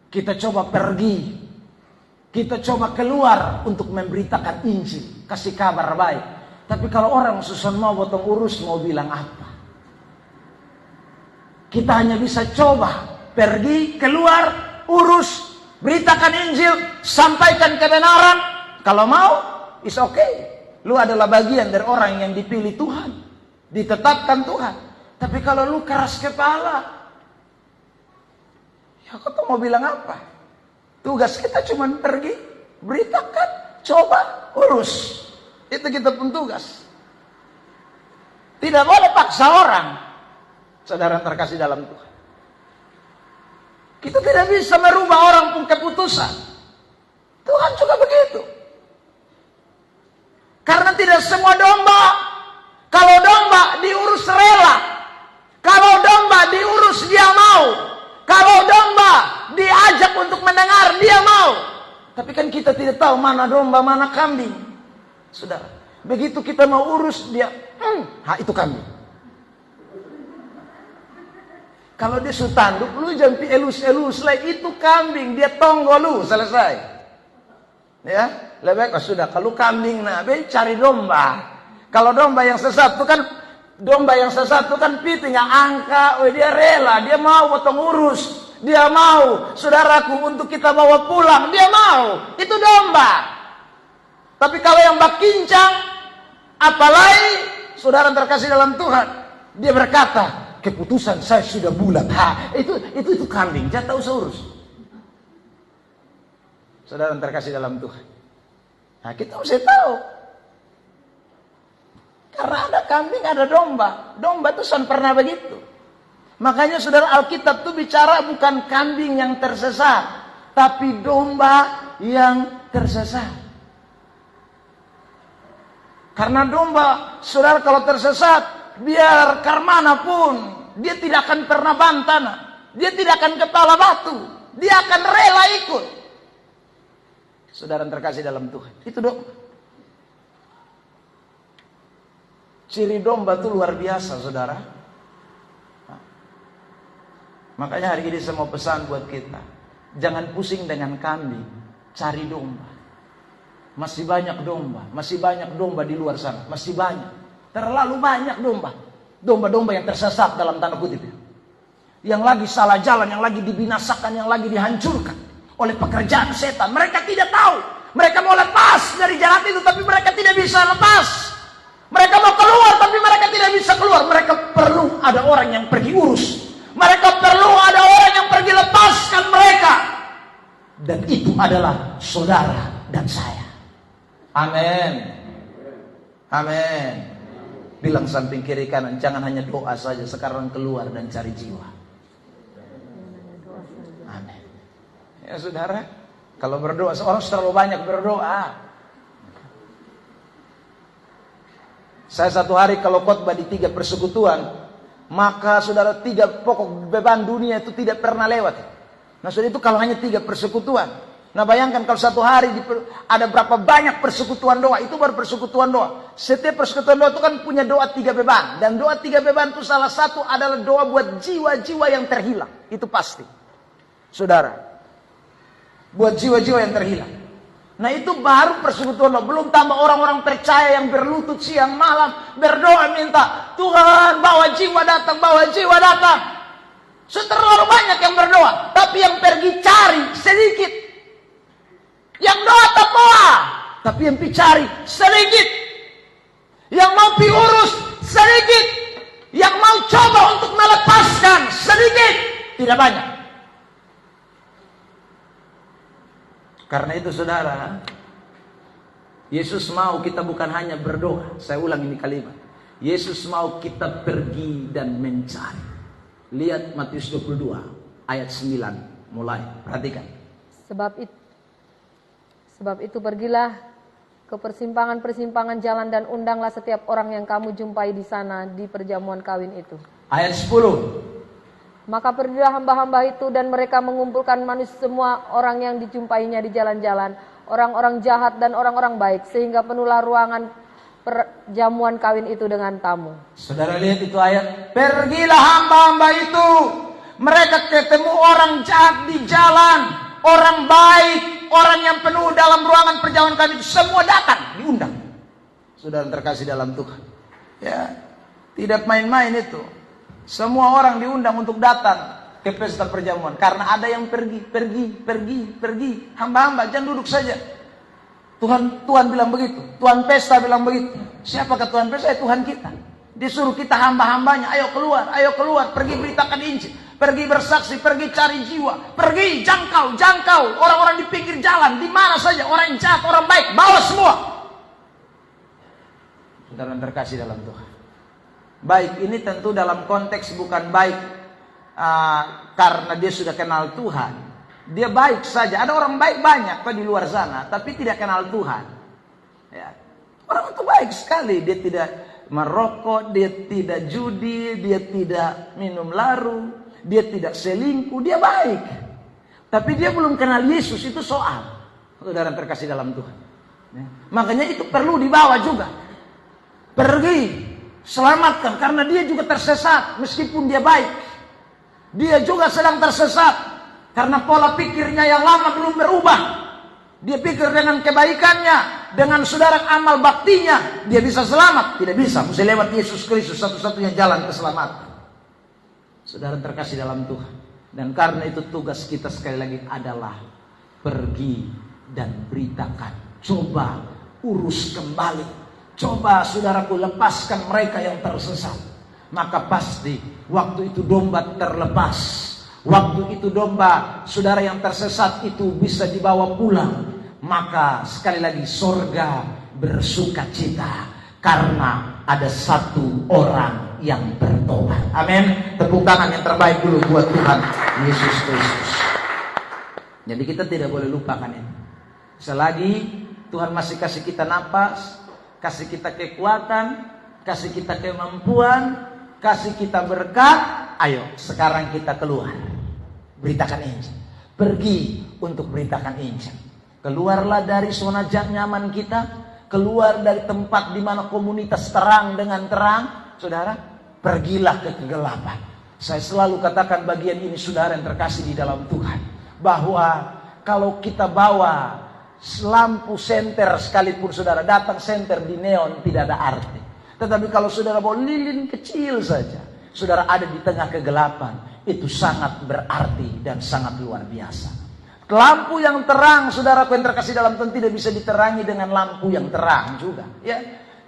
Kita coba pergi. Kita coba keluar untuk memberitakan Injil, kasih kabar baik. Tapi kalau orang susah mau potong urus, mau bilang apa? Kita hanya bisa coba pergi, keluar, urus, beritakan Injil, sampaikan kebenaran. Kalau mau, is okay. Lu adalah bagian dari orang yang dipilih Tuhan, ditetapkan Tuhan. Tapi kalau lu keras kepala, ya kau tuh mau bilang apa? Tugas kita cuma pergi, beritakan, coba, urus. Itu kita pun tugas. Tidak boleh paksa orang. Saudara terkasih dalam Tuhan, kita tidak bisa merubah orang pun keputusan. Tuhan juga begitu. Karena tidak semua domba, kalau domba diurus rela, kalau domba diurus dia mau, kalau domba diajak untuk mendengar dia mau. Tapi kan kita tidak tahu mana domba, mana kambing. Saudara, begitu kita mau urus dia, itu kambing. Kalau dia sudah tanduk, lu jangan elus-elus lah, itu kambing, dia tonggo lu, selesai. Ya, lebih baik sudah. Kalau kambing, cari domba. Kalau domba yang sesat itu kan piting nggak angka, dia rela, dia mau potong urus, dia mau saudaraku untuk kita bawa pulang, dia mau, itu domba. Tapi kalau yang bakincang, apalagi saudara terkasih dalam Tuhan, dia berkata, keputusan saya sudah bulat. Itu kambing, jangan tahu urus. Saudara terkasih dalam Tuhan. Nah, kita mesti tahu. Karena ada kambing, ada domba. Domba itu pernah begitu. Makanya saudara, Alkitab itu bicara bukan kambing yang tersesat, tapi domba yang tersesat. Karena domba, saudara kalau tersesat, biar karmana pun, dia tidak akan pernah bantana. Dia tidak akan kepala batu. Dia akan rela ikut. Saudara terkasih dalam Tuhan, itu domba. Ciri domba itu luar biasa, saudara. Makanya hari ini saya mau pesan buat kita. Jangan pusing dengan kambing, cari domba. Masih banyak domba di luar sana. Masih banyak. Terlalu banyak domba. Domba-domba yang tersesat dalam tanda kutip. Yang lagi salah jalan, yang lagi dibinasakan, yang lagi dihancurkan oleh pekerjaan setan. Mereka tidak tahu. Mereka mau lepas dari jalan itu, tapi mereka tidak bisa lepas. Mereka mau keluar, tapi mereka tidak bisa keluar. Mereka perlu ada orang yang pergi urus. Mereka perlu ada orang yang pergi lepaskan mereka. Dan itu adalah saudara dan saya. Amin. Amin. Bilang samping kiri kanan, jangan hanya doa saja, sekarang keluar dan cari jiwa. Amin. Ya saudara, kalau berdoa, seorang terlalu banyak berdoa. Saya satu hari kalau khotbah di 3 persekutuan, maka saudara 3 pokok beban dunia itu tidak pernah lewat. Nah saudara, itu kalau hanya 3 persekutuan. Nah bayangkan kalau satu hari ada berapa banyak persekutuan doa. Itu baru persekutuan doa. Setiap persekutuan doa itu kan punya doa 3 beban. Dan doa 3 beban itu salah satu adalah doa buat jiwa-jiwa yang terhilang. Itu pasti, saudara, buat jiwa-jiwa yang terhilang. Nah itu baru persekutuan doa. Belum tambah orang-orang percaya yang berlutut siang malam berdoa minta, Tuhan bawa jiwa datang, bawa jiwa datang. Terlalu banyak yang berdoa, tapi yang pergi cari sedikit. Yang doa tapoa, tapi yang pergi cari sedikit. Yang mau pi urus sedikit. Yang mau coba untuk melepaskan sedikit, tidak banyak. Karena itu saudara, Yesus mau kita bukan hanya berdoa. Saya ulang ini kalimat. Yesus mau kita pergi dan mencari. Lihat Matius 22 ayat 9 mulai. Perhatikan. Sebab itu pergilah ke persimpangan-persimpangan jalan dan undanglah setiap orang yang kamu jumpai di sana di perjamuan kawin itu. Ayat 10. Maka pergilah hamba-hamba itu dan mereka mengumpulkan manusia semua orang yang dijumpainya di jalan-jalan, orang-orang jahat dan orang-orang baik, sehingga penuhlah ruangan perjamuan kawin itu dengan tamu. Saudara lihat itu ayat. Pergilah hamba-hamba itu, mereka ketemu orang jahat di jalan, orang baik, orang yang penuh dalam ruangan perjamuan kawin itu, semua datang, diundang. Saudara terkasih dalam Tuhan. Ya, tidak main-main itu. Semua orang diundang untuk datang ke pesta perjamuan. Karena ada yang pergi. Hamba-hamba jangan duduk saja. Tuhan bilang begitu. Tuhan pesta bilang begitu. Siapakah Tuhan pesta? Tuhan kita. Disuruh kita hamba-hambanya. Ayo keluar. Pergi beritakan Injil. Pergi bersaksi. Pergi cari jiwa. Pergi jangkau. Orang-orang di pinggir jalan. Di mana saja. Orang yang jahat, orang baik. Bawa semua. Saudara terkasih dalam Tuhan. Baik ini tentu dalam konteks bukan baik karena dia sudah kenal Tuhan. Dia baik saja. Ada orang baik banyak di luar sana, tapi tidak kenal Tuhan. Ya. Orang itu baik sekali. Dia tidak merokok, dia tidak judi, dia tidak minum laru, dia tidak selingkuh. Dia baik. Tapi dia belum kenal Yesus, itu soal. Saudara terkasih dalam Tuhan. Ya. Makanya itu perlu dibawa juga. Pergi. Selamatkan, karena dia juga tersesat. Meskipun dia baik, dia juga sedang tersesat. Karena pola pikirnya yang lama belum berubah. Dia pikir dengan kebaikannya, dengan saudara amal baktinya, dia bisa selamat. Tidak bisa, mesti lewat Yesus Kristus, satu-satunya jalan keselamatan. Saudara terkasih dalam Tuhan. Dan karena itu tugas kita sekali lagi adalah pergi dan beritakan. Coba urus kembali. Coba saudaraku lepaskan mereka yang tersesat. Maka pasti waktu itu domba terlepas. Waktu itu domba saudara yang tersesat itu bisa dibawa pulang. Maka sekali lagi sorga bersuka cita. Karena ada satu orang yang bertobat. Amin. Tepuk tangan yang terbaik dulu buat Tuhan Yesus Kristus. Jadi kita tidak boleh lupakan ini. Selagi Tuhan masih kasih kita napas, kasih kita kekuatan, kasih kita kemampuan, kasih kita berkat. Ayo sekarang kita keluar. Beritakan Injil. Pergi untuk beritakan Injil. Keluarlah dari zona nyaman kita. keluar dari tempat di mana komunitas terang dengan terang, saudara, pergilah ke kegelapan. Saya selalu katakan bagian ini, saudara yang terkasih di dalam Tuhan, bahwa kalau kita bawa lampu senter sekalipun, saudara, datang senter di neon tidak ada arti. Tetapi kalau saudara bawa lilin kecil saja, saudara ada di tengah kegelapan, itu sangat berarti dan sangat luar biasa. Lampu yang terang, saudaraku yang terkasih dalam Tuhan, tidak bisa diterangi dengan lampu yang terang juga, ya.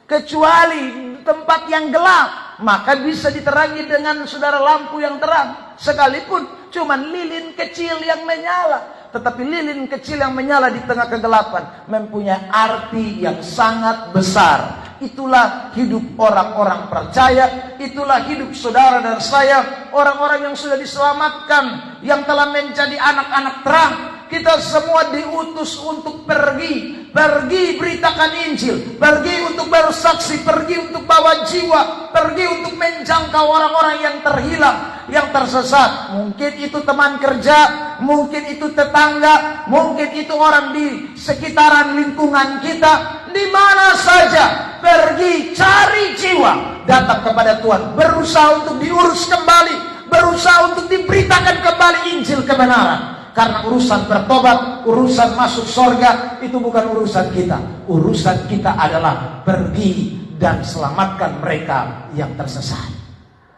Kecuali tempat yang gelap, maka bisa diterangi dengan, saudara, lampu yang terang. Sekalipun cuman lilin kecil yang menyala, tetapi lilin kecil yang menyala di tengah kegelapan mempunyai arti yang sangat besar. Itulah hidup orang-orang percaya, itulah hidup saudara dan saya, orang-orang yang sudah diselamatkan, yang telah menjadi anak-anak terang. Kita semua diutus untuk pergi beritakan Injil, pergi untuk bersaksi, pergi untuk bawa jiwa, pergi untuk menjangkau orang-orang yang terhilang, yang tersesat. Mungkin itu teman kerja, mungkin itu tetangga, mungkin itu orang di sekitaran lingkungan kita. Di mana saja, pergi cari jiwa, datang kepada Tuhan, berusaha untuk diurus kembali, berusaha untuk diberitakan kembali Injil kebenaran. Karena urusan bertobat, urusan masuk surga, itu bukan urusan kita. Urusan kita adalah pergi dan selamatkan mereka yang tersesat.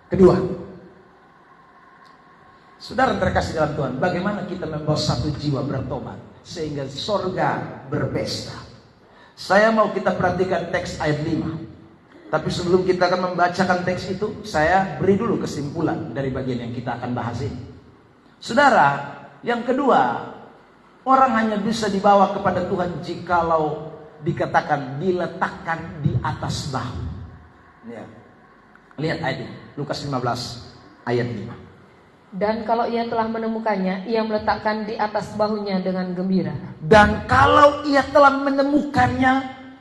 Kedua, saudara terkasih dalam Tuhan, bagaimana kita membawa satu jiwa bertobat sehingga surga berpesta. Saya mau kita perhatikan teks ayat 5. Tapi sebelum kita akan membacakan teks itu, saya beri dulu kesimpulan dari bagian yang kita akan bahas ini. Saudara, yang kedua, orang hanya bisa dibawa kepada Tuhan jikalau dikatakan diletakkan di atas bahu. Ya. Lihat ayat ini, Lukas 15 ayat 5. Dan kalau ia telah menemukannya, ia meletakkan di atas bahunya dengan gembira. Dan kalau ia telah menemukannya,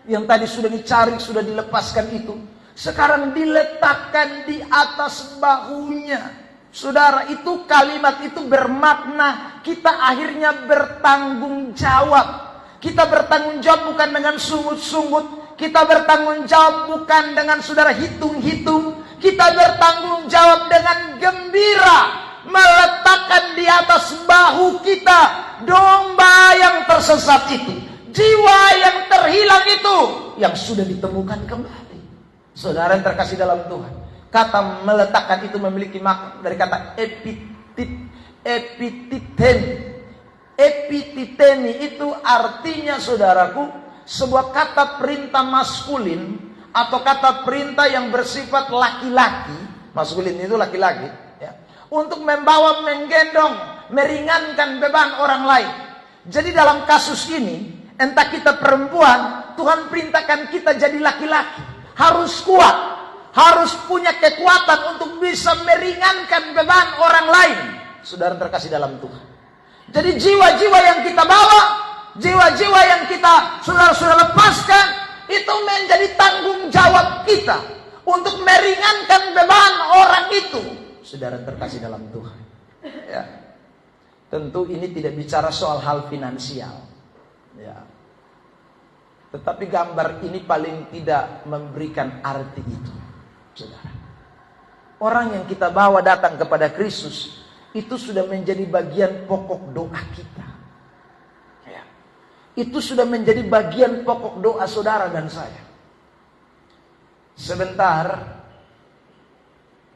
yang tadi sudah dicari, sudah dilepaskan itu, sekarang diletakkan di atas bahunya. Saudara, itu kalimat itu bermakna kita akhirnya bertanggung jawab. Kita bertanggung jawab bukan dengan sungut-sungut. Kita bertanggung jawab bukan dengan, saudara, hitung-hitung. Kita bertanggung jawab dengan gembira, meletakkan di atas bahu kita domba yang tersesat itu, jiwa yang terhilang itu, yang sudah ditemukan kembali. Saudara yang terkasih dalam Tuhan, kata meletakkan itu memiliki makna dari kata epititeni. Epititeni itu artinya, saudaraku, sebuah kata perintah maskulin atau kata perintah yang bersifat laki-laki. Maskulin itu laki-laki, ya, untuk membawa, menggendong, meringankan beban orang lain. Jadi dalam kasus ini, entah kita perempuan, Tuhan perintahkan kita jadi laki-laki, harus kuat, harus punya kekuatan untuk bisa meringankan beban orang lain. Saudara terkasih dalam Tuhan, jadi jiwa-jiwa yang kita bawa, jiwa-jiwa yang kita sudah lepaskan, itu menjadi tanggung jawab kita untuk meringankan beban orang itu. Saudara terkasih dalam Tuhan, ya, tentu ini tidak bicara soal hal finansial, ya, tetapi gambar ini paling tidak memberikan arti itu. Saudara, orang yang kita bawa datang kepada Kristus itu sudah menjadi bagian pokok doa kita, ya. Itu sudah menjadi bagian pokok doa saudara dan saya. Sebentar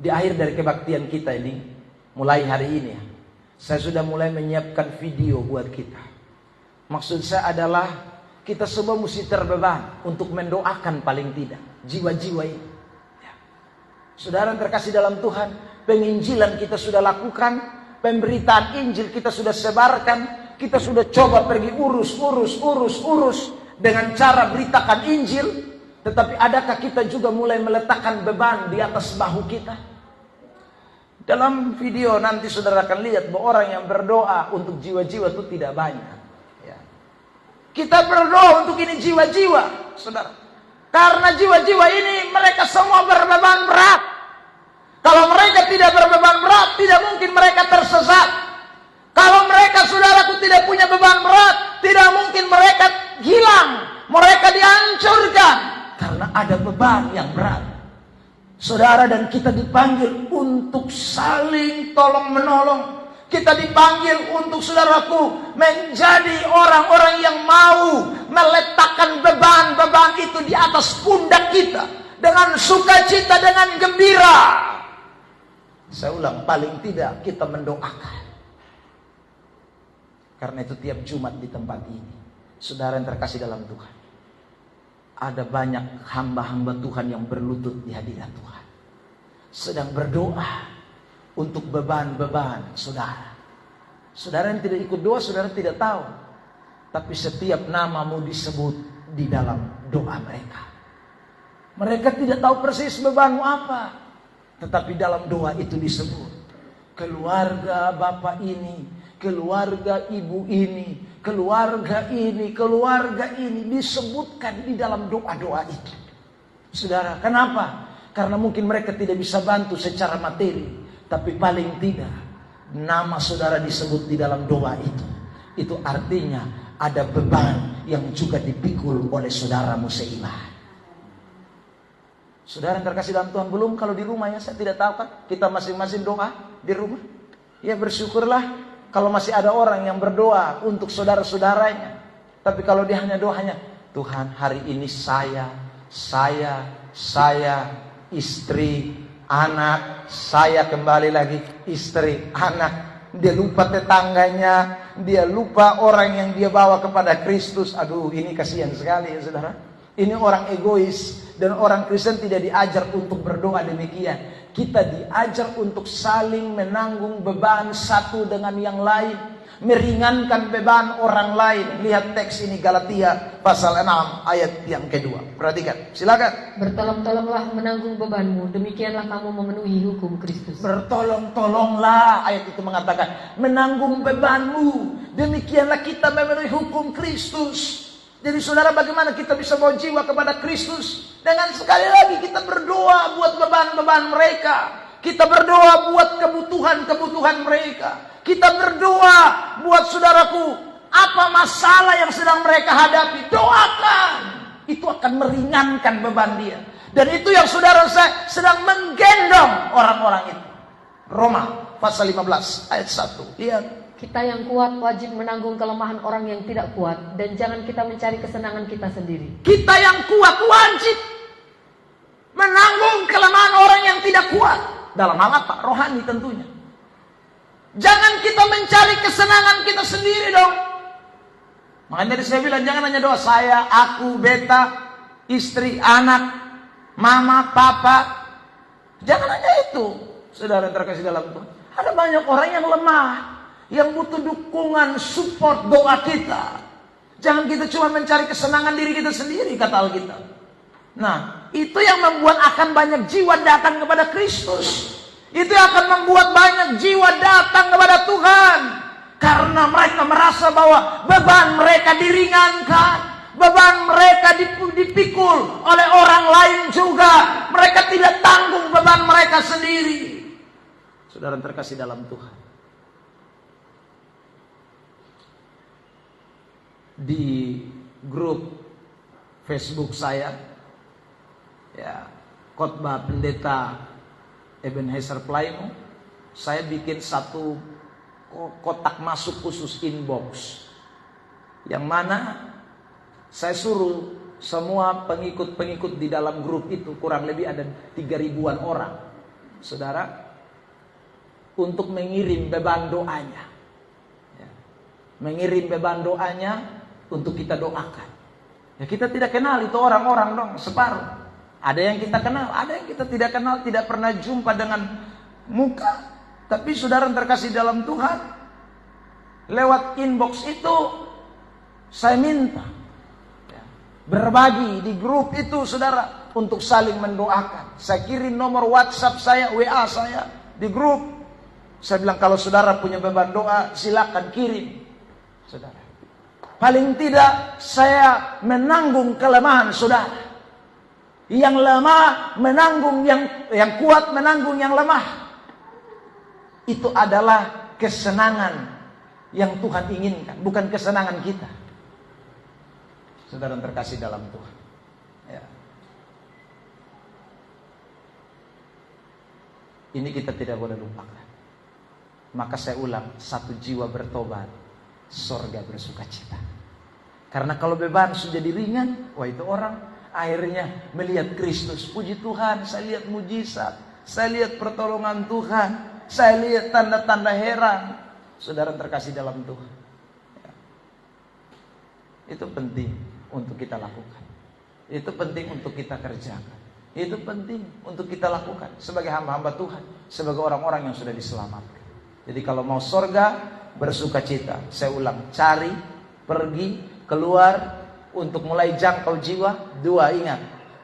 di akhir dari kebaktian kita ini, mulai hari ini, saya sudah mulai menyiapkan video buat kita. Maksud saya adalah kita semua mesti terbeban untuk mendoakan paling tidak jiwa-jiwa ini. Saudara yang terkasih dalam Tuhan, penginjilan kita sudah lakukan, pemberitaan Injil kita sudah sebarkan, kita sudah coba pergi urus dengan cara beritakan Injil. Tetapi adakah kita juga mulai meletakkan beban di atas bahu kita? Dalam video nanti saudara akan lihat bahwa orang yang berdoa untuk jiwa-jiwa itu tidak banyak, ya. Kita berdoa untuk ini jiwa-jiwa, saudara, karena jiwa-jiwa ini mereka semua berbeban berat. Kalau mereka tidak berbeban berat, tidak mungkin mereka tersesat. Kalau mereka, saudaraku, tidak punya beban berat, tidak mungkin mereka hilang. Mereka dihancurkan karena ada beban yang berat. Saudara, dan kita dipanggil untuk saling tolong-menolong. Kita dipanggil untuk, saudaraku, menjadi orang-orang yang mau meletakkan beban-beban itu di atas pundak kita dengan sukacita, dengan gembira. Saya ulang, paling tidak kita mendoakan. Karena itu tiap Jumat di tempat ini, saudara yang terkasih dalam Tuhan, ada banyak hamba-hamba Tuhan yang berlutut di hadirat Tuhan, sedang berdoa untuk beban-beban saudara. Saudara yang tidak ikut doa, saudara tidak tahu. Tapi setiap namamu disebut di dalam doa mereka. Mereka tidak tahu persis bebanmu apa, tetapi dalam doa itu disebut. Keluarga bapak ini, keluarga ibu ini, keluarga ini disebutkan di dalam doa-doa itu. Saudara, kenapa? Karena mungkin mereka tidak bisa bantu secara materi, tapi paling tidak nama saudara disebut di dalam doa itu. Itu artinya ada beban yang juga dipikul oleh saudaramu seiman. Saudara yang terkasih dalam Tuhan, belum kalau di rumah ya, saya tidak tahu kan, kita masing-masing doa di rumah. Ya bersyukurlah kalau masih ada orang yang berdoa untuk saudara-saudaranya. Tapi kalau dia hanya doanya, Tuhan hari ini saya, istri, anak, saya kembali lagi, istri, anak. Dia lupa tetangganya, dia lupa orang yang dia bawa kepada Kristus. Aduh, ini kasihan sekali ya saudara. Ini orang egois, dan orang Kristen tidak diajar untuk berdoa demikian. Kita diajar untuk saling menanggung beban satu dengan yang lain, meringankan beban orang lain. Lihat teks ini, Galatia pasal 6 ayat yang kedua. Perhatikan, silakan. Bertolong-tolonglah menanggung bebanmu, demikianlah kamu memenuhi hukum Kristus. Bertolong-tolonglah, ayat itu mengatakan menanggung bebanmu, demikianlah kita memenuhi hukum Kristus. Jadi saudara, bagaimana kita bisa bawa jiwa kepada Kristus? Dengan sekali lagi kita berdoa buat beban-beban mereka. Kita berdoa buat kebutuhan-kebutuhan mereka. Kita berdoa buat saudaraku, apa masalah yang sedang mereka hadapi, doakan. Itu akan meringankan beban dia. Dan itu yang saudara saya sedang menggendong orang-orang itu. Roma pasal 15 ayat 1. Lihat. Kita yang kuat wajib menanggung kelemahan orang yang tidak kuat, dan jangan kita mencari kesenangan kita sendiri. Kita yang kuat wajib menanggung kelemahan orang yang tidak kuat. Dalam hal apa? Rohani tentunya. Jangan kita mencari kesenangan kita sendiri dong. Makanya tadi saya bilang, jangan hanya doa saya, aku, beta, istri, anak, mama, papa. Jangan hanya itu. Saudara yang terkasih dalam Tuhan, ada banyak orang yang lemah, yang butuh dukungan, support doa kita. Jangan kita cuma mencari kesenangan diri kita sendiri, kata Alkitab. Nah, itu yang membuat akan banyak jiwa datang kepada Kristus. Itu yang akan membuat banyak jiwa datang kepada Tuhan. Karena mereka merasa bahwa beban mereka diringankan, beban mereka dipikul oleh orang lain juga. Mereka tidak tanggung beban mereka sendiri. Saudara terkasih dalam Tuhan, di grup Facebook saya, ya, khotbah pendeta Ebenezer Plaimu, saya bikin satu kotak masuk khusus inbox, yang mana saya suruh semua pengikut-pengikut di dalam grup itu, kurang lebih ada 3.000-an orang, saudara, untuk mengirim beban doanya, ya, mengirim beban doanya untuk kita doakan. Ya, kita tidak kenal itu orang-orang dong, separuh. Ada yang kita kenal, ada yang kita tidak kenal, tidak pernah jumpa dengan muka. Tapi saudara terkasih dalam Tuhan, lewat inbox itu saya minta, ya, berbagi di grup itu saudara, untuk saling mendoakan. Saya kirim nomor WhatsApp saya, WA saya di grup. Saya bilang, kalau saudara punya beban doa, silakan kirim, saudara. Paling tidak saya menanggung kelemahan saudara. Yang lemah menanggung yang kuat, menanggung yang lemah. Itu adalah kesenangan yang Tuhan inginkan, bukan kesenangan kita. Saudara yang terkasih dalam Tuhan. Ya. Ini kita tidak boleh lupakan. Maka saya ulang, 1 jiwa bertobat, sorga bersuka cita. Karena kalau beban sudah jadi ringan, wah itu orang akhirnya melihat Kristus. Puji Tuhan, saya lihat mujizat, saya lihat pertolongan Tuhan, saya lihat tanda-tanda heran. Saudara terkasih dalam Tuhan. Ya. Itu penting untuk kita lakukan. Itu penting untuk kita kerjakan. Itu penting untuk kita lakukan sebagai hamba-hamba Tuhan, sebagai orang-orang yang sudah diselamatkan. Jadi kalau mau sorga, bersuka cita. Saya ulang, cari, pergi, keluar untuk mulai jangkau jiwa. 2, ingat,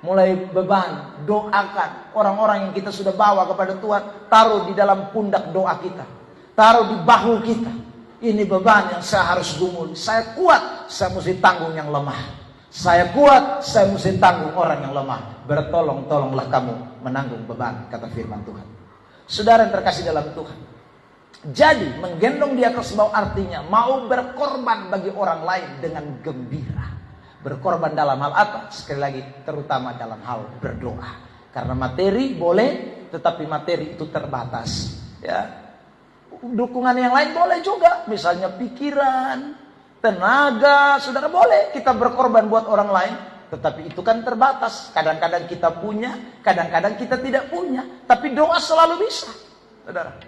mulai beban, doakan orang-orang yang kita sudah bawa kepada Tuhan. Taruh di dalam pundak doa kita, taruh di bahu kita. Ini beban yang saya harus gumul. Saya kuat, saya mesti tanggung yang lemah. Saya kuat, saya mesti tanggung orang yang lemah. Bertolong-tolonglah kamu menanggung beban, kata firman Tuhan. Saudara yang terkasih dalam Tuhan, jadi menggendong di atas bau artinya mau berkorban bagi orang lain dengan gembira. Berkorban dalam hal apa? Sekali lagi, terutama dalam hal berdoa. Karena materi boleh, tetapi materi itu terbatas. Ya, dukungan yang lain boleh juga, misalnya pikiran, tenaga. Saudara boleh kita berkorban buat orang lain, tetapi itu kan terbatas. Kadang-kadang kita punya, kadang-kadang kita tidak punya. Tapi doa selalu bisa, saudara.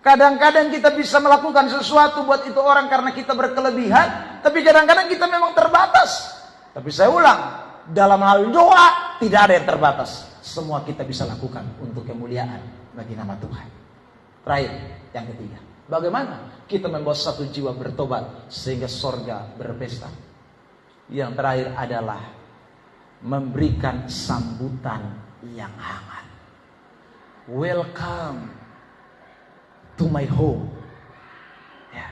Kadang-kadang kita bisa melakukan sesuatu buat itu orang karena kita berkelebihan, tapi kadang-kadang kita memang terbatas. Tapi saya ulang, dalam hal doa tidak ada yang terbatas. Semua kita bisa lakukan untuk kemuliaan bagi nama Tuhan. Terakhir, yang ketiga, bagaimana kita membawa 1 jiwa bertobat sehingga sorga berpesta? Yang terakhir adalah memberikan sambutan yang hangat. Welcome to my home. Ya.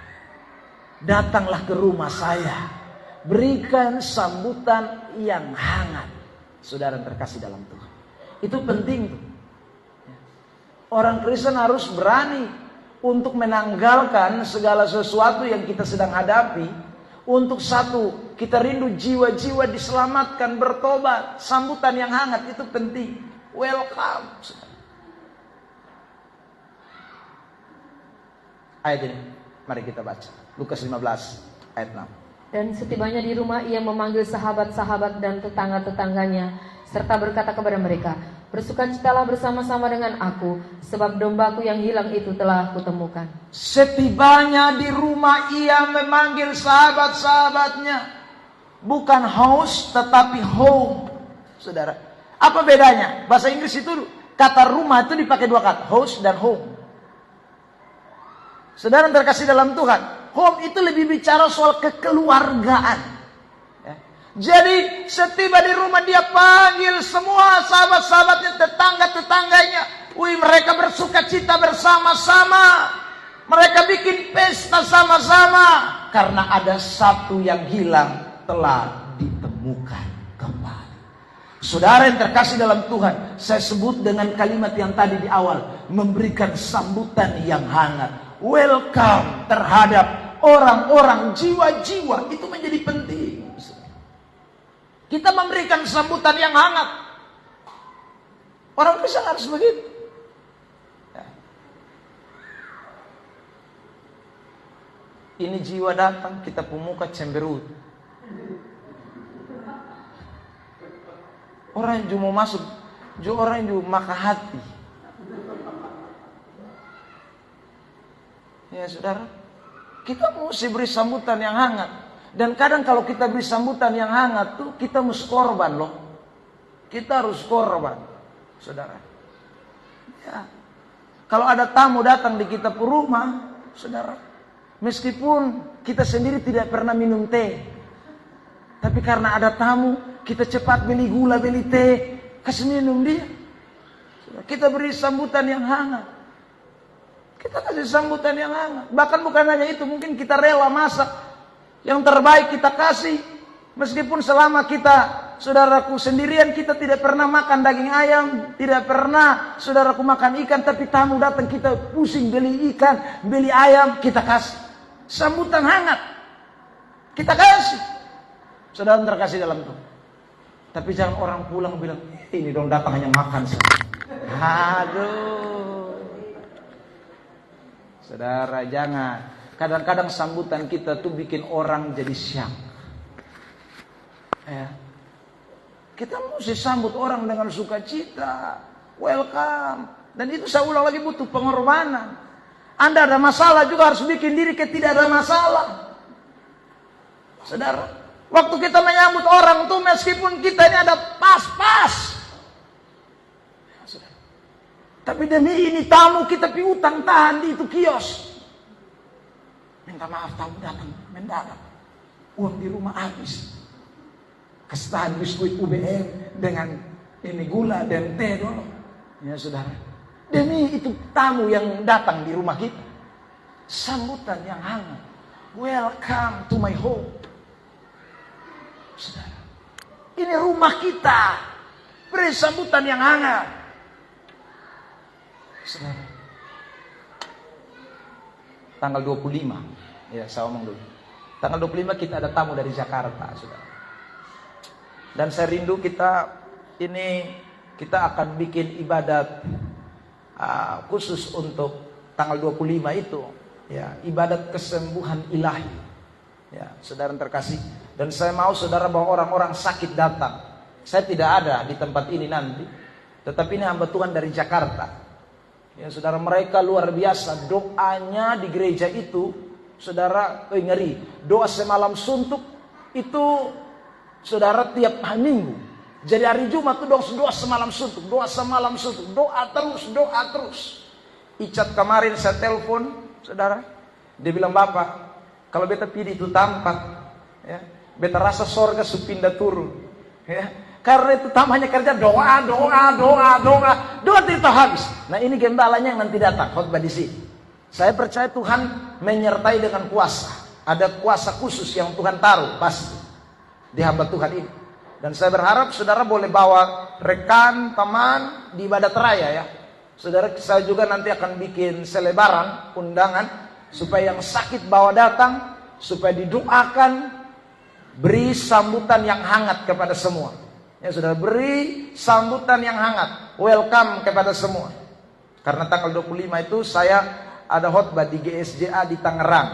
Datanglah ke rumah saya. Berikan sambutan yang hangat. Saudara yang terkasih dalam Tuhan, itu penting. Orang Kristen harus berani untuk menanggalkan segala sesuatu yang kita sedang hadapi. Untuk satu, kita rindu jiwa-jiwa diselamatkan, bertobat. Sambutan yang hangat itu penting. Welcome. Ayat ini, mari kita baca. Lukas 15 ayat 6. Dan setibanya di rumah, ia memanggil sahabat-sahabat dan tetangga-tetangganya, serta berkata kepada mereka, bersukacitalah bersama-sama dengan aku, sebab dombaku yang hilang itu telah kutemukan. Setibanya di rumah, ia memanggil sahabat-sahabatnya. Bukan house, tetapi home. Saudara, apa bedanya? Bahasa Inggris itu kata rumah itu dipakai 2 kata, house dan home. Saudara yang terkasih dalam Tuhan, home itu lebih bicara soal kekeluargaan. Ya. Jadi setiba di rumah dia panggil semua sahabat-sahabatnya, tetangga-tetangganya. Mereka bersuka cita bersama-sama. Mereka bikin pesta sama-sama. Karena ada satu yang hilang telah ditemukan kembali. Saudara yang terkasih dalam Tuhan, saya sebut dengan kalimat yang tadi di awal, memberikan sambutan yang hangat. Welcome terhadap orang-orang, jiwa-jiwa, itu menjadi penting. Kita memberikan sambutan yang hangat. Orang Kristen harus begitu. Ya. Ini jiwa datang, kita pemuka cemberut. Orang yang cuma masuk, orang yang cuma maka hati. Ya saudara, kita mesti beri sambutan yang hangat. Dan kadang kalau kita beri sambutan yang hangat tuh, kita mesti korban loh. Kita harus korban, saudara. Ya. Kalau ada tamu datang di kita ke rumah, saudara, meskipun kita sendiri tidak pernah minum teh, tapi karena ada tamu, kita cepat beli gula, beli teh, kasih minum dia. Kita beri sambutan yang hangat. Kita kasih sambutan yang hangat. Bahkan bukan hanya itu, mungkin kita rela masak yang terbaik kita kasih. Meskipun selama kita, saudaraku, sendirian, kita tidak pernah makan daging ayam, tidak pernah saudaraku makan ikan, tapi tamu datang kita pusing beli ikan, beli ayam, kita kasih sambutan hangat. Kita kasih. Saudara terkasih dalam Tuhan. Tapi jangan orang pulang bilang, ini dong datang hanya makan saja. Aduh. Saudara, jangan. Kadang-kadang sambutan kita tuh bikin orang jadi syak. Ya. Kita mesti sambut orang dengan sukacita, welcome. Dan itu saya ulang lagi butuh pengorbanan. Anda ada masalah juga harus bikin diri kayak tidak ada masalah. Saudara, waktu kita menyambut orang tuh meskipun kita ini ada pas-pas. Tapi demi ini tamu kita piutang tahan di itu kios. Minta maaf tamu datang mendadak. Uang di rumah habis. Kesetahan biskuit UBM dengan ini gula dan teh dulu. Ya saudara. Demi itu tamu yang datang di rumah kita. Sambutan yang hangat. Welcome to my home. Saudara. Ini rumah kita. Beri sambutan yang hangat. Saudara. Tanggal 25. Ya saya omong dulu. Tanggal 25 kita ada tamu dari Jakarta. Saudara. Dan saya rindu kita akan bikin ibadat khusus untuk tanggal 25 itu, ya, ibadat kesembuhan ilahi. Ya, saudara terkasih. Dan saya mau saudara bahwa orang-orang sakit datang. Saya tidak ada di tempat ini nanti, tetapi ini hamba Tuhan dari Jakarta. Ya, saudara, mereka luar biasa doanya di gereja itu, saudara, ngeri. Doa semalam suntuk itu saudara tiap minggu. Jadi hari Jumat itu doa semalam suntuk, doa semalam suntuk, doa terus. Icat kemarin saya telepon, saudara, dia bilang, Bapak, kalau beta pilih itu tempat, ya, beta rasa sorga supindah turun, ya, karena itu tamanya kerja doa tidak habis. Nah ini gembalanya yang nanti datang khotbah di sini. Saya percaya Tuhan menyertai dengan kuasa, ada kuasa khusus yang Tuhan taruh pasti di hamba Tuhan ini. Dan saya berharap saudara boleh bawa rekan, teman di ibadat raya ya. Saudara, saya juga nanti akan bikin selebaran, undangan, supaya yang sakit bawa datang, supaya didoakan, beri sambutan yang hangat kepada semua. Ya saudara, beri sambutan yang hangat, welcome kepada semua. Karena tanggal 25 itu saya ada khotbah di GSJA di Tangerang.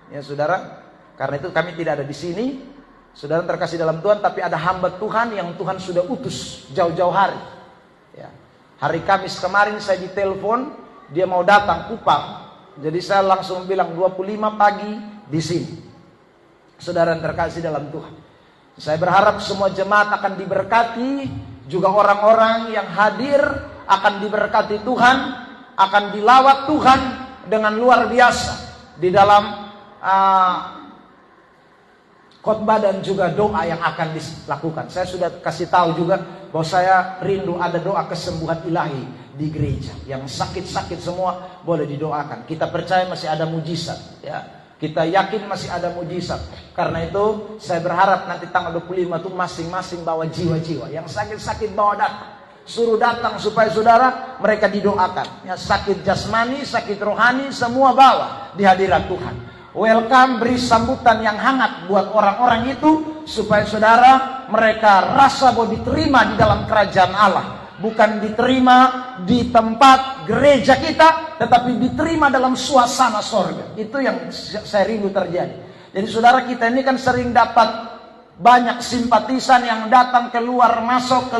Ya saudara, karena itu kami tidak ada di sini. Saudara terkasih dalam Tuhan, tapi ada hamba Tuhan yang Tuhan sudah utus jauh-jauh hari. Ya. Hari Kamis kemarin saya ditelepon, dia mau datang Kupang. Jadi saya langsung bilang 25 pagi di sini. Saudara terkasih dalam Tuhan. Saya berharap semua jemaat akan diberkati, juga orang-orang yang hadir akan diberkati Tuhan, akan dilawat Tuhan dengan luar biasa di dalam khotbah dan juga doa yang akan dilakukan. Saya sudah kasih tahu juga bahwa saya rindu ada doa kesembuhan ilahi di gereja. Yang sakit-sakit semua boleh didoakan. Kita percaya masih ada mujizat, ya. Kita yakin masih ada mujizat. Karena itu saya berharap nanti tanggal 25 itu masing-masing bawa jiwa-jiwa. Yang sakit-sakit bawa datang. Suruh datang supaya saudara mereka didoakan. Ya, sakit jasmani, sakit rohani semua bawa di hadirat Tuhan. Welcome, beri sambutan yang hangat buat orang-orang itu supaya saudara mereka rasa bahwa diterima di dalam kerajaan Allah, bukan diterima di tempat gereja kita, tetapi diterima dalam suasana sorga. Itu yang saya rindu terjadi. Jadi saudara, kita ini kan sering dapat banyak simpatisan yang datang keluar masuk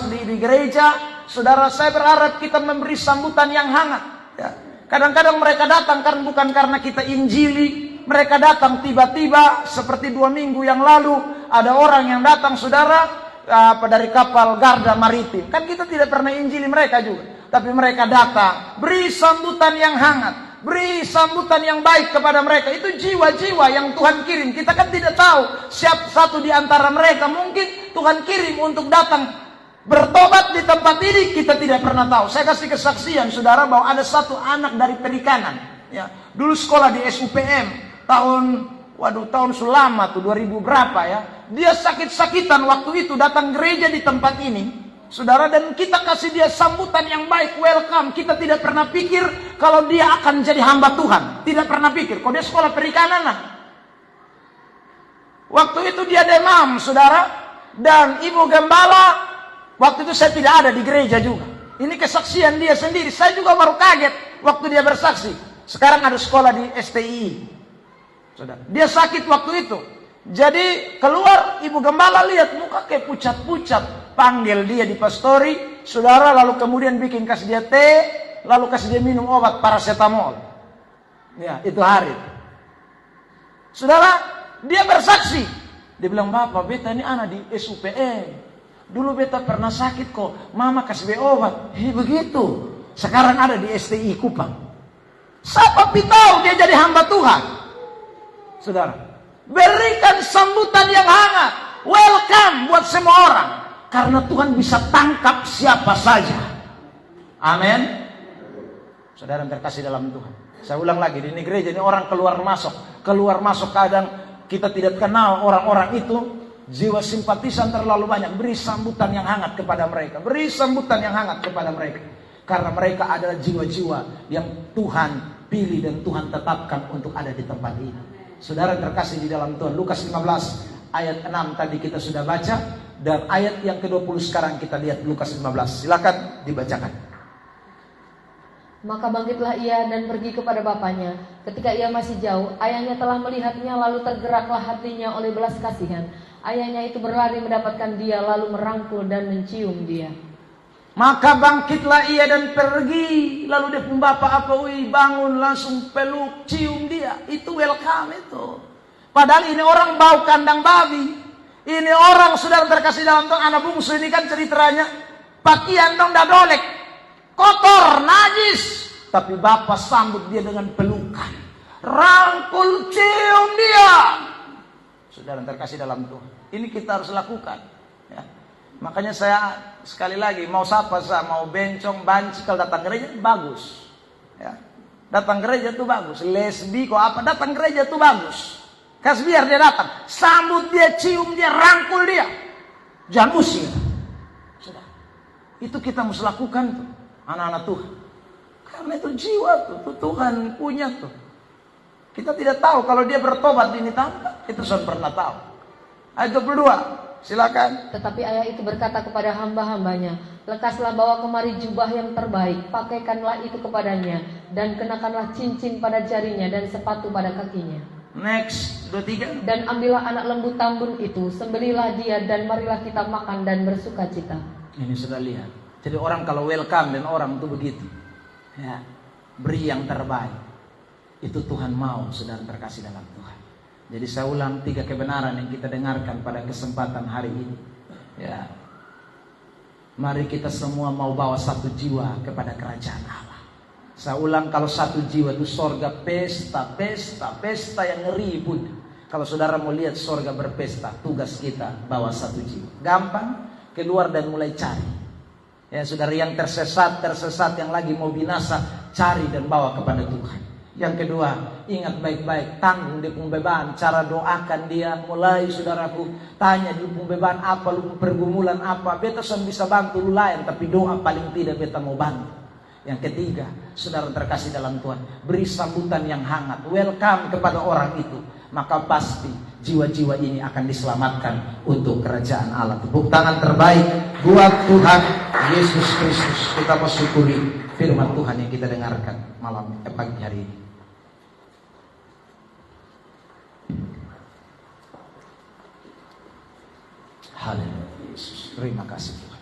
di gereja. Saudara, saya berharap kita memberi sambutan yang hangat, ya. Kadang-kadang mereka datang bukan karena kita injili. Mereka datang tiba-tiba seperti 2 minggu yang lalu. Ada orang yang datang saudara dari kapal Garda Maritim. Kan kita tidak pernah injili mereka juga. Tapi mereka datang. Beri sambutan yang hangat. Beri sambutan yang baik kepada mereka. Itu jiwa-jiwa yang Tuhan kirim. Kita kan tidak tahu siapa satu di antara mereka. Mungkin Tuhan kirim untuk datang bertobat di tempat ini, kita tidak pernah tahu. Saya kasih kesaksian saudara bahwa ada satu anak dari perikanan, ya, dulu sekolah di SUPM tahun sulama tuh 2000 berapa ya. Dia sakit-sakitan waktu itu datang gereja di tempat ini, saudara, dan kita kasih dia sambutan yang baik, welcome. Kita tidak pernah pikir kalau dia akan jadi hamba Tuhan, tidak pernah pikir. Kalau dia sekolah perikanan lah. Waktu itu dia demam, saudara. Dan ibu gembala, waktu itu saya tidak ada di gereja juga. Ini kesaksian dia sendiri. Saya juga baru kaget waktu dia bersaksi. Sekarang ada sekolah di STI. Saudara, dia sakit waktu itu. Jadi keluar, ibu gembala lihat muka kayak pucat-pucat. Panggil dia di pastori, saudara, lalu kemudian kasih dia teh, lalu kasih dia minum obat paracetamol. Ya, itu hari. Saudara, dia bersaksi. Dia bilang, Bapak, beta ini anak di SUPN. Dulu beta pernah sakit kok, mama kasih beta obat. Begitu. Sekarang ada di STI Kupang. Siapa tahu dia jadi hamba Tuhan. Saudara, berikan sambutan yang hangat. Welcome buat semua orang. Karena Tuhan bisa tangkap siapa saja. Amin. Saudara yang terkasih dalam Tuhan. Saya ulang lagi, di gereja ini orang keluar masuk kadang kita tidak kenal orang-orang itu. Jiwa simpatisan terlalu banyak. Beri sambutan yang hangat kepada mereka. Beri sambutan yang hangat kepada mereka. Karena mereka adalah jiwa-jiwa yang Tuhan pilih dan Tuhan tetapkan untuk ada di tempat ini. Saudara terkasih di dalam Tuhan, Lukas 15 ayat 6 tadi kita sudah baca. Dan ayat yang ke-20 sekarang kita lihat Lukas 15. Silakan dibacakan. Maka bangkitlah ia dan pergi kepada bapaknya. Ketika ia masih jauh, ayahnya telah melihatnya, lalu tergeraklah hatinya oleh belas kasihan. Ayahnya itu berlari mendapatkan dia, lalu merangkul dan mencium dia. Maka bangkitlah ia dan pergi. Lalu dia pun bapak bangun langsung peluk, cium dia. Itu welcome itu. Padahal ini orang bau kandang babi. Ini orang sudah terkasih dalam Tuhan. Anak bungsu ini kan ceritanya, pakaian dong dah dolek, kotor, najis. Tapi bapak sambut dia dengan pelukan, rangkul, cium dia. Saudara terkasih dalam Tuhan, ini kita harus lakukan. Ya. Makanya saya sekali lagi mau sapa saya, mau bencong, banci, kalau datang gereja bagus. Ya. Datang gereja itu bagus. Lesbi kok apa, datang gereja itu bagus. Kasih biar dia datang, sambut dia, cium dia, rangkul dia. Jangan usir. Sudah. Itu kita mesti lakukan tuh, anak-anak Tuhan. Karena itu jiwa tuh Tuhan punya tuh. Kita tidak tahu kalau dia bertobat ini tangkap. Itu saya pernah tahu. Ayat 22, silakan. Tetapi ayah itu berkata kepada hamba-hambanya, lekaslah bawa kemari jubah yang terbaik, pakaikanlah itu kepadanya, dan kenakanlah cincin pada jarinya dan sepatu pada kakinya. Next, 23. Dan ambillah anak lembu tambun itu, sembelilah dia, dan marilah kita makan dan bersuka cita. Ini sudah lihat. Jadi orang kalau welcome dan orang itu begitu. Ya, beri yang terbaik. Itu Tuhan mau, saudara terkasih dalam Tuhan. Jadi saya ulang 3 kebenaran yang kita dengarkan pada kesempatan hari ini. Ya, mari kita semua mau bawa satu jiwa kepada kerajaan Allah. Saya ulang, kalau satu jiwa itu sorga pesta yang ngeri pun. Kalau saudara mau lihat sorga berpesta, tugas kita bawa satu jiwa. Gampang, keluar dan mulai cari. Ya saudara, yang tersesat yang lagi mau binasa, cari dan bawa kepada Tuhan. Yang kedua, ingat baik-baik, tanggung dia punya beban, cara doakan dia. Mulai saudaraku, tanya dia punya beban apa, lu pergumulan apa. Beta bisa bantu lu lain, tapi doa paling tidak beta mau bantu. Yang ketiga, saudara terkasih dalam Tuhan, beri sambutan yang hangat, welcome kepada orang itu. Maka pasti jiwa-jiwa ini akan diselamatkan untuk kerajaan Allah. Tepuk tangan terbaik buat Tuhan Yesus Kristus. Kita bersyukuri firman Tuhan yang kita dengarkan pagi hari ini. Haleluya Yesus. Terima kasih Tuhan.